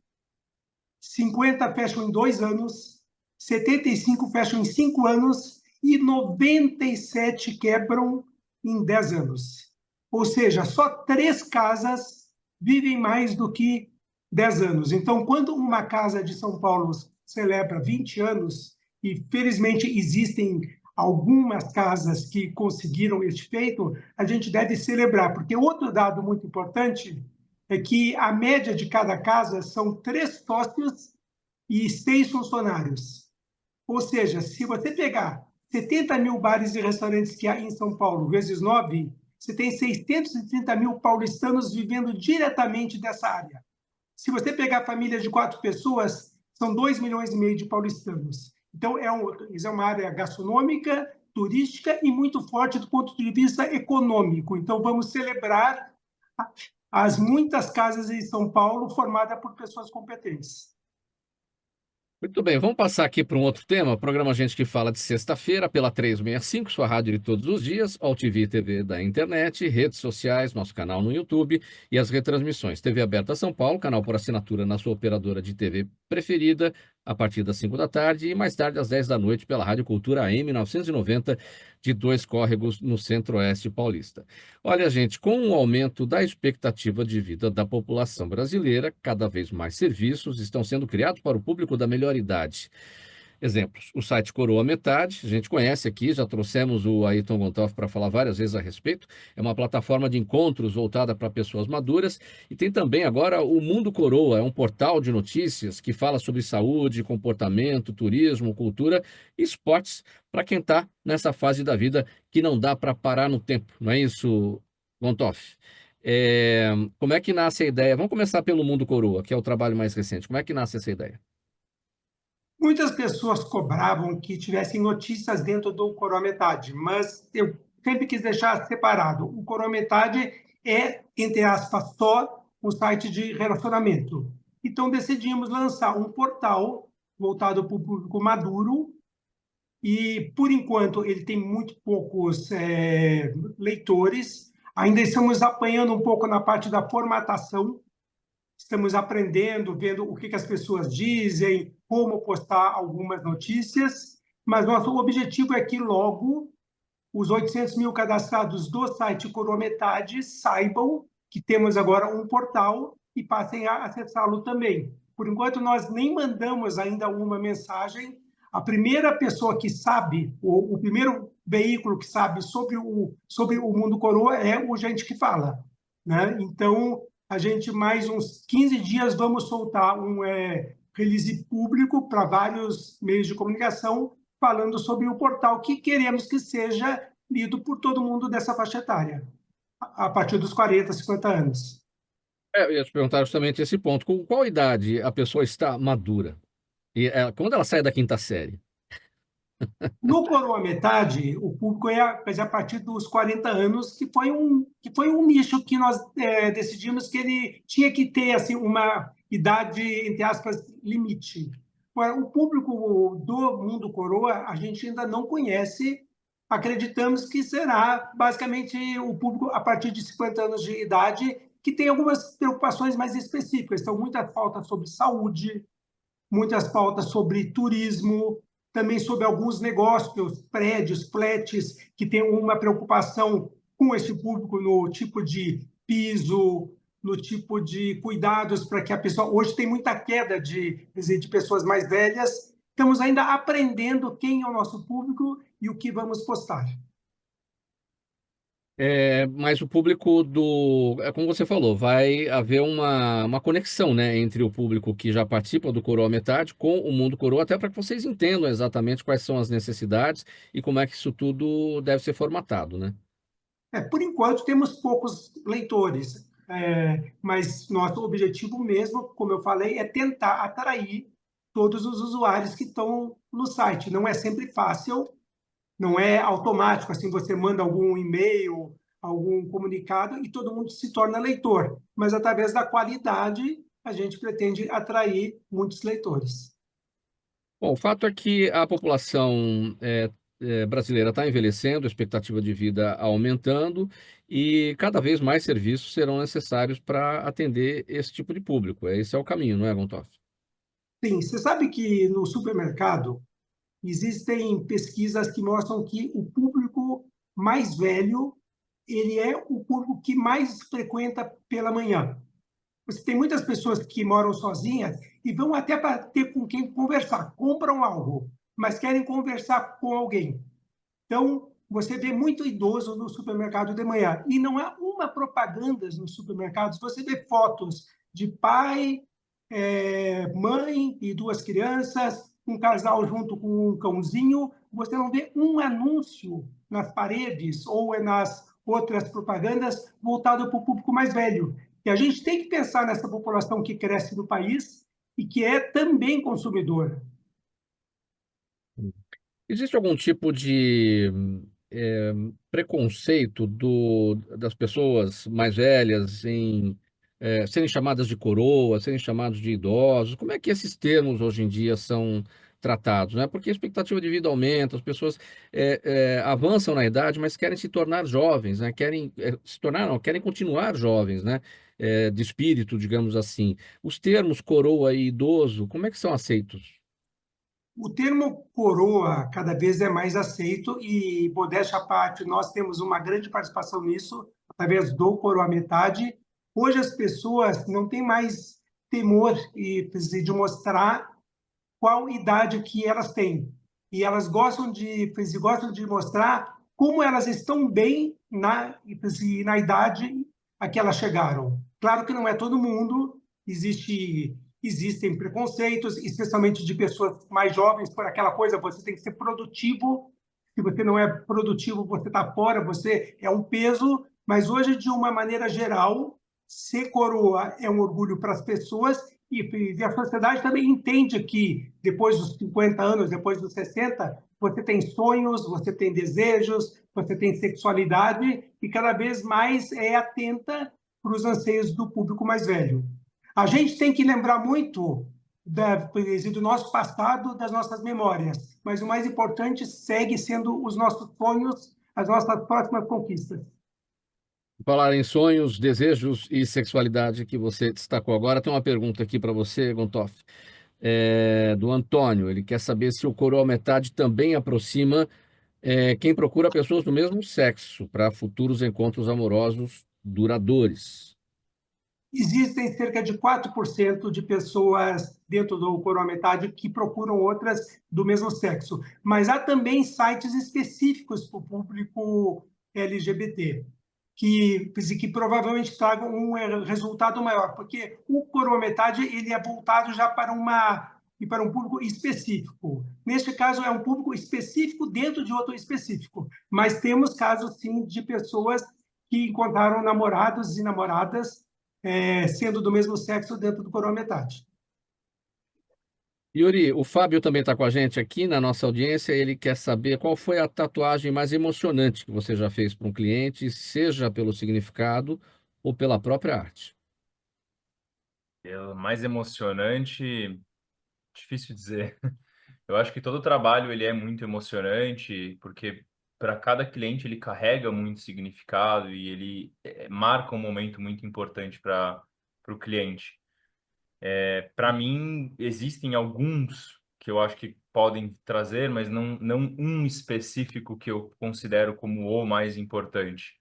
50 fecham em 2 anos, 75 fecham em 5 anos e 97 quebram em 10 anos. Ou seja, só 3 casas vivem mais do que 10 anos. Então, quando uma casa de São Paulo celebra 20 anos, e felizmente existem algumas casas que conseguiram este feito, a gente deve celebrar, porque outro dado muito importante é que a média de cada casa são 3 sócios e 6 funcionários. Ou seja, se você pegar 70 mil bares e restaurantes que há em São Paulo, vezes 9, você tem 630 mil paulistanos vivendo diretamente dessa área. Se você pegar famílias de 4 pessoas, são 2,5 milhões de paulistanos. Então, isso é uma área gastronômica, turística e muito forte do ponto de vista econômico. Então, vamos celebrar as muitas casas em São Paulo formadas por pessoas competentes. Muito bem, vamos passar aqui para um outro tema. Programa Gente que Fala de sexta-feira pela 365, sua rádio de todos os dias, AllTV TV da internet, redes sociais, nosso canal no YouTube e as retransmissões. TV Aberta São Paulo, canal por assinatura na sua operadora de TV preferida, a partir das 5 da tarde e mais tarde às 10 da noite pela Rádio Cultura AM 990 de Dois Córregos, no Centro-Oeste paulista. Olha, gente, com o aumento da expectativa de vida da população brasileira, cada vez mais serviços estão sendo criados para o público da melhor idade. Exemplos, o site Coroa Metade, a gente conhece aqui, já trouxemos o Ayrton Gontoff para falar várias vezes a respeito, é uma plataforma de encontros voltada para pessoas maduras, e tem também agora o Mundo Coroa, é um portal de notícias que fala sobre saúde, comportamento, turismo, cultura e esportes para quem está nessa fase da vida que não dá para parar no tempo, não é isso, Gontoff? Como é que nasce a ideia? Vamos começar pelo Mundo Coroa, que é o trabalho mais recente. Como é que nasce essa ideia? Muitas pessoas cobravam que tivessem notícias dentro do Coroa Metade, mas eu sempre quis deixar separado. O Coroa Metade é, entre aspas, só um site de relacionamento. Então, decidimos lançar um portal voltado para o público maduro e, por enquanto, ele tem muito poucos leitores. Ainda estamos apanhando um pouco na parte da formatação. Estamos aprendendo, vendo o que as pessoas dizem, como postar algumas notícias, mas nosso objetivo é que logo os 800 mil cadastrados do site Coroa Metade saibam que temos agora um portal e passem a acessá-lo também. Por enquanto, nós nem mandamos ainda uma mensagem. A primeira pessoa que sabe, o primeiro veículo que sabe sobre o Mundo Coroa é o Gente que Fala, né? Então, a gente, mais uns 15 dias, vamos soltar um release público para vários meios de comunicação, falando sobre o portal que queremos que seja lido por todo mundo dessa faixa etária, a partir dos 40, 50 anos. Eu ia te perguntar justamente esse ponto. Com qual idade a pessoa está madura? E quando ela sai da quinta série? No Coroa Metade, o público é a partir dos 40 anos, que foi um nicho que nós decidimos que ele tinha que ter assim, uma idade, entre aspas, limite. Agora, o público do Mundo Coroa, a gente ainda não conhece, acreditamos que será basicamente o público a partir de 50 anos de idade, que tem algumas preocupações mais específicas. Então, muitas pautas sobre saúde, muitas pautas sobre turismo, também sobre alguns negócios, prédios, flats, que têm uma preocupação com esse público no tipo de piso, no tipo de cuidados para que a pessoa... Hoje tem muita queda de pessoas mais velhas. Estamos ainda aprendendo quem é o nosso público e o que vamos postar. Mas o público como você falou, vai haver uma conexão, né, entre o público que já participa do Coroa Metade com o Mundo Coroa, até para que vocês entendam exatamente quais são as necessidades e como é que isso tudo deve ser formatado, né? Por enquanto, temos poucos leitores, mas nosso objetivo mesmo, como eu falei, é tentar atrair todos os usuários que estão no site. Não é sempre fácil, não é automático, assim, você manda algum e-mail, algum comunicado e todo mundo se torna leitor. Mas através da qualidade, a gente pretende atrair muitos leitores. Bom, o fato é que a população brasileira está envelhecendo, a expectativa de vida aumentando e cada vez mais serviços serão necessários para atender esse tipo de público. Esse é o caminho, não é, Gontoff? Sim, você sabe que no supermercado existem pesquisas que mostram que o público mais velho, ele é o público que mais frequenta pela manhã. Você tem muitas pessoas que moram sozinhas e vão até para ter com quem conversar, compram algo, mas querem conversar com alguém. Então, você vê muito idoso no supermercado de manhã e não há uma propaganda nos supermercados. Você vê fotos de pai, mãe e duas crianças, um casal junto com um cãozinho. Você não vê um anúncio nas paredes ou nas outras propagandas voltado para o público mais velho. E a gente tem que pensar nessa população que cresce no país e que é também consumidora. Existe algum tipo de preconceito das pessoas mais velhas em serem chamadas de coroa, serem chamados de idosos? Como é que esses termos hoje em dia são tratados, né? Porque a expectativa de vida aumenta, as pessoas avançam na idade, mas querem se tornar jovens, né? Querem se tornar, não, querem continuar jovens, né? De espírito, digamos assim. Os termos coroa e idoso, como é que são aceitos? O termo coroa cada vez é mais aceito e, modéstia à parte, nós temos uma grande participação nisso, através do Coroa Metade. Hoje as pessoas não têm mais temor de mostrar qual idade que elas têm. E elas gostam de mostrar como elas estão bem na idade a que elas chegaram. Claro que não é todo mundo, existem preconceitos, especialmente de pessoas mais jovens, por aquela coisa, você tem que ser produtivo. Se você não é produtivo, você está fora, você é um peso. Mas hoje, de uma maneira geral, ser coroa é um orgulho para as pessoas e a sociedade também entende que depois dos 50 anos, depois dos 60, você tem sonhos, você tem desejos, você tem sexualidade e cada vez mais é atenta para os anseios do público mais velho. A gente tem que lembrar muito do nosso passado, das nossas memórias, mas o mais importante segue sendo os nossos sonhos, as nossas próximas conquistas. Falar em sonhos, desejos e sexualidade que você destacou agora, tem uma pergunta aqui para você, Gontoff, do Antônio. Ele quer saber se o Coroa Metade também aproxima quem procura pessoas do mesmo sexo para futuros encontros amorosos duradouros. Existem cerca de 4% de pessoas dentro do Coroa Metade que procuram outras do mesmo sexo, mas há também sites específicos para o público LGBT, que provavelmente tragam um resultado maior, porque o Coroa Metade ele é voltado já para um público específico. Neste caso, é um público específico dentro de outro específico, mas temos casos, sim, de pessoas que encontraram namorados e namoradas sendo do mesmo sexo dentro do Coroa Metade. Yuri, o Fábio também está com a gente aqui na nossa audiência. Ele quer saber qual foi a tatuagem mais emocionante que você já fez para um cliente, seja pelo significado ou pela própria arte. Mais emocionante, difícil dizer. Eu acho que todo trabalho ele é muito emocionante, porque para cada cliente ele carrega muito significado e ele marca um momento muito importante para o cliente. Para mim, existem alguns que eu acho que podem trazer, mas não um específico que eu considero como o mais importante,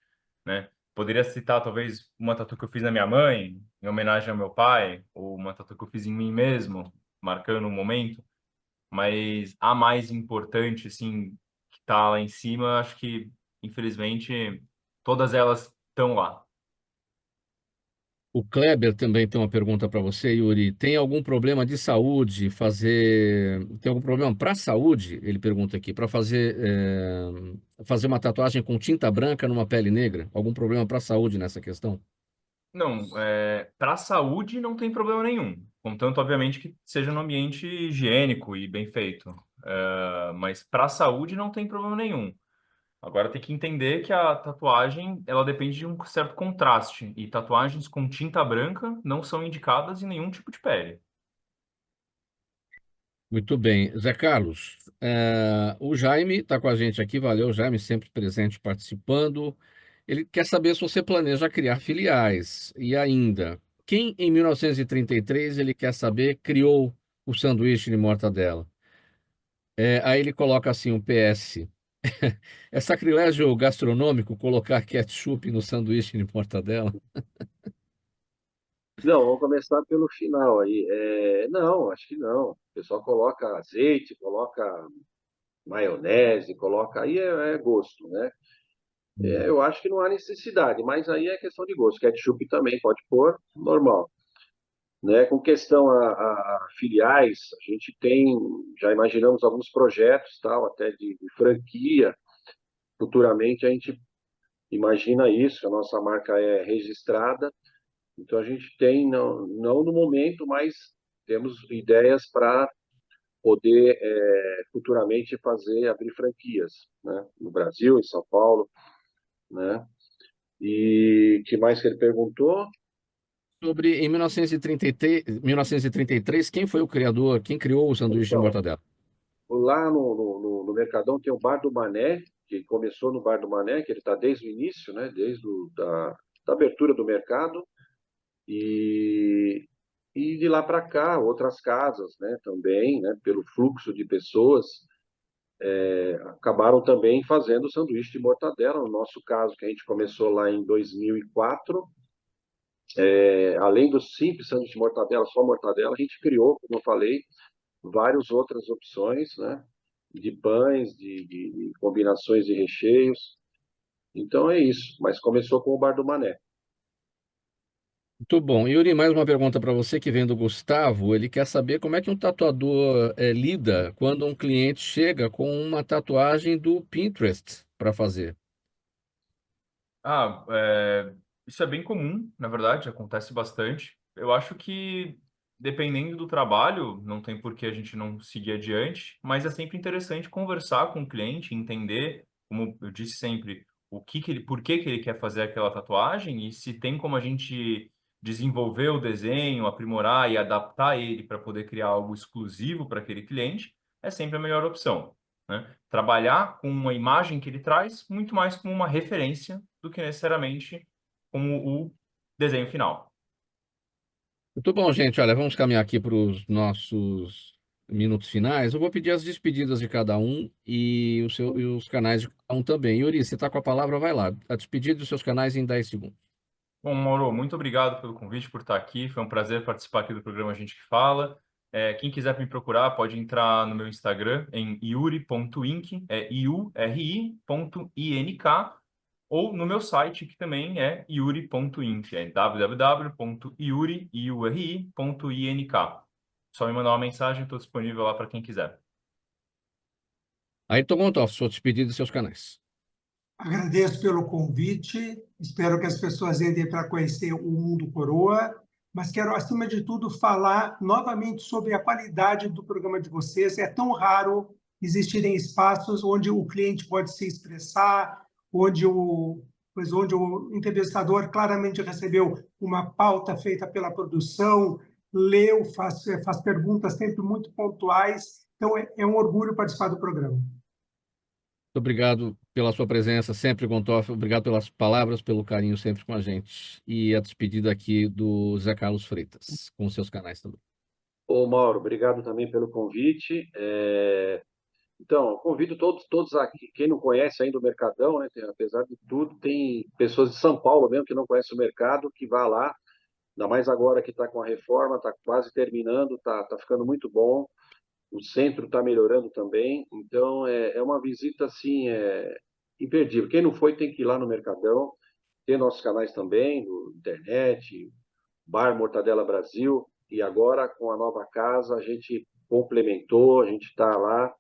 né? Poderia citar talvez uma tatu que eu fiz na minha mãe, em homenagem ao meu pai, ou uma tatu que eu fiz em mim mesmo, marcando um momento, mas a mais importante, assim, que tá lá em cima, acho que, infelizmente, todas elas estão lá. O Kleber também tem uma pergunta para você, Yuri. Tem algum problema de saúde fazer? Tem algum problema para a saúde? Ele pergunta aqui, para fazer uma tatuagem com tinta branca numa pele negra? Algum problema para a saúde nessa questão? Não, para a saúde não tem problema nenhum, contanto, obviamente, que seja no ambiente higiênico e bem feito. Mas para a saúde não tem problema nenhum. Agora tem que entender que a tatuagem ela depende de um certo contraste e tatuagens com tinta branca não são indicadas em nenhum tipo de pele. Muito bem. Zé Carlos, o Jaime está com a gente aqui, valeu, Jaime, sempre presente participando. Ele quer saber se você planeja criar filiais. E ainda, quem em 1933 ele quer saber criou o sanduíche de mortadela? Aí ele coloca assim um PS. É sacrilégio gastronômico colocar ketchup no sanduíche de mortadela? Não, vamos começar pelo final aí. Não, acho que não. O pessoal coloca azeite, coloca maionese, coloca. Aí é gosto, né? Eu acho que não há necessidade, mas aí é questão de gosto. Ketchup também pode pôr, normal. Né? Com questão a filiais, a gente tem, já imaginamos alguns projetos, tal, até de franquia. Futuramente a gente imagina isso, a nossa marca é registrada. Então a gente tem, não no momento, mas temos ideias para poder futuramente abrir franquias, né? No Brasil, em São Paulo, né? E que mais que ele perguntou? Sobre em 1933, quem foi o criador, quem criou o sanduíche de Então, mortadela? lá no Mercadão tem o Bar do Mané, que começou no Bar do Mané, que ele está desde o início, né? Desde da abertura do mercado. E, e de lá para cá, outras casas, né? Também, né? Pelo fluxo de pessoas, acabaram também fazendo sanduíche de mortadela. No nosso caso, que a gente começou lá em 2004, além do simples sanduíche de mortadela, só mortadela, a gente criou, como eu falei, várias outras opções, né? De pães, de combinações de recheios. Então é isso. Mas começou com o Bar do Mané. Muito bom. Yuri, mais uma pergunta para você que vem do Gustavo. Ele quer saber como é que um tatuador lida quando um cliente chega com uma tatuagem do Pinterest para fazer. Ah, isso é bem comum, na verdade, acontece bastante. Eu acho que, dependendo do trabalho, não tem por que a gente não seguir adiante, mas é sempre interessante conversar com o cliente, entender, como eu disse sempre, por que que ele quer fazer aquela tatuagem e se tem como a gente desenvolver o desenho, aprimorar e adaptar ele para poder criar algo exclusivo para aquele cliente, é sempre a melhor opção, né? Trabalhar com uma imagem que ele traz muito mais como uma referência do que necessariamente como o desenho final. Muito bom, gente. Olha, vamos caminhar aqui para os nossos minutos finais. Eu vou pedir as despedidas de cada um e os canais de cada um também. Yuri, você está com a palavra, vai lá. A despedida dos seus canais em 10 segundos. Bom, Mauro, muito obrigado pelo convite, por estar aqui. Foi um prazer participar aqui do programa Gente que Fala. Quem quiser me procurar, pode entrar no meu Instagram em yuri.ink, iuri.ink, ou no meu site, que também é yuri.ink, é www.yuri.ink. Só me mandar uma mensagem, estou disponível lá para quem quiser. Aí, Togontoff, sua despedida dos seus canais. Agradeço pelo convite, espero que as pessoas entrem para conhecer o Mundo Coroa, mas quero, acima de tudo, falar novamente sobre a qualidade do programa de vocês. É tão raro existirem espaços onde o cliente pode se expressar, onde o entrevistador claramente recebeu uma pauta feita pela produção, leu, faz perguntas sempre muito pontuais. Então, é um orgulho participar do programa. Muito obrigado pela sua presença sempre, Gontoff. Obrigado pelas palavras, pelo carinho sempre com a gente. E a despedida aqui do Zé Carlos Freitas, com os seus canais também. Ô, Mauro, obrigado também pelo convite. Então, eu convido todos aqui, quem não conhece ainda o Mercadão, né, apesar de tudo, tem pessoas de São Paulo mesmo que não conhecem o mercado, que vá lá, ainda mais agora que está com a reforma, está quase terminando, tá ficando muito bom, o centro está melhorando também, então é uma visita assim, imperdível. Quem não foi tem que ir lá no Mercadão, tem nossos canais também, no internet, Bar Mortadela Brasil, e agora com a nova casa a gente complementou, a gente está lá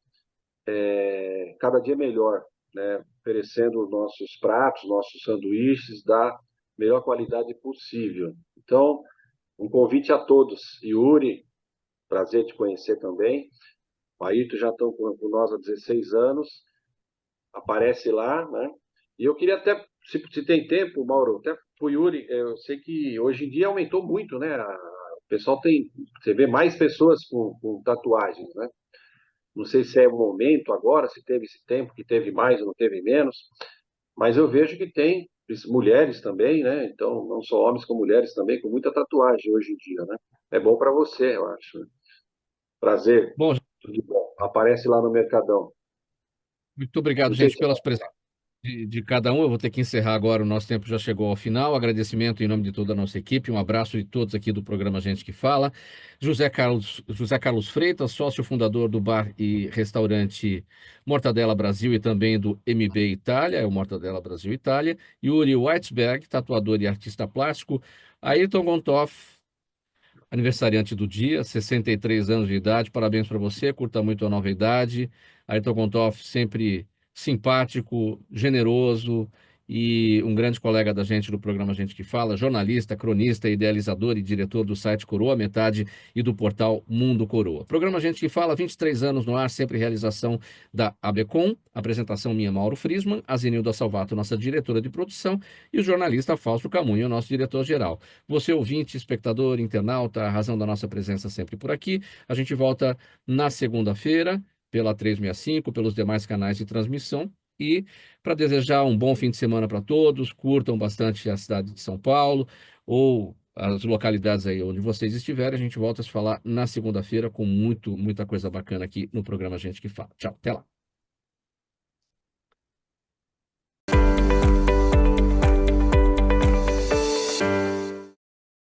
cada dia melhor, né? Oferecendo nossos pratos, nossos sanduíches da melhor qualidade possível. Então, um convite a todos. Yuri, prazer te conhecer também. O Ayrton já estão com nós há 16 anos. Aparece lá, né? E eu queria até, se tem tempo, Mauro, até para o Yuri, eu sei que hoje em dia aumentou muito, né? O pessoal tem, você vê mais pessoas com tatuagens, né? Não sei se é o momento agora, se teve esse tempo que teve mais ou não teve menos, mas eu vejo que tem mulheres também, né? Então, não só homens como mulheres também, com muita tatuagem hoje em dia, né? É bom para você, eu acho, né? Prazer, Bom, tudo de bom. Aparece lá no Mercadão. muito obrigado, Não sei gente, se pelas presenças de cada um. Eu vou ter que encerrar agora, o nosso tempo já chegou ao final. Agradecimento em nome de toda a nossa equipe, um abraço de todos aqui do programa Gente que Fala. José Carlos Freitas, sócio fundador do bar e restaurante Mortadela Brasil e também do MB Itália, é o Mortadela Brasil Itália. Yuri Weitzberg, tatuador e artista plástico. Ayrton Gontoff, aniversariante do dia, 63 anos de idade. Parabéns para você, curta muito a nova idade. Ayrton Gontoff, sempre simpático, generoso e um grande colega da gente do programa Gente que Fala, jornalista, cronista, idealizador e diretor do site Coroa Metade e do portal Mundo Coroa. Programa Gente que Fala, 23 anos no ar, sempre realização da ABCom, apresentação minha, Mauro Friesman, a Zenilda Salvato, nossa diretora de produção, e o jornalista Fausto Camunho, nosso diretor-geral. Você, ouvinte, espectador, internauta, a razão da nossa presença sempre por aqui. A gente volta na segunda-feira, pela 365, pelos demais canais de transmissão. E para desejar um bom fim de semana para todos, curtam bastante a cidade de São Paulo ou as localidades aí onde vocês estiverem. A gente volta a se falar na segunda-feira com muita coisa bacana aqui no programa Gente que Fala. Tchau, até lá.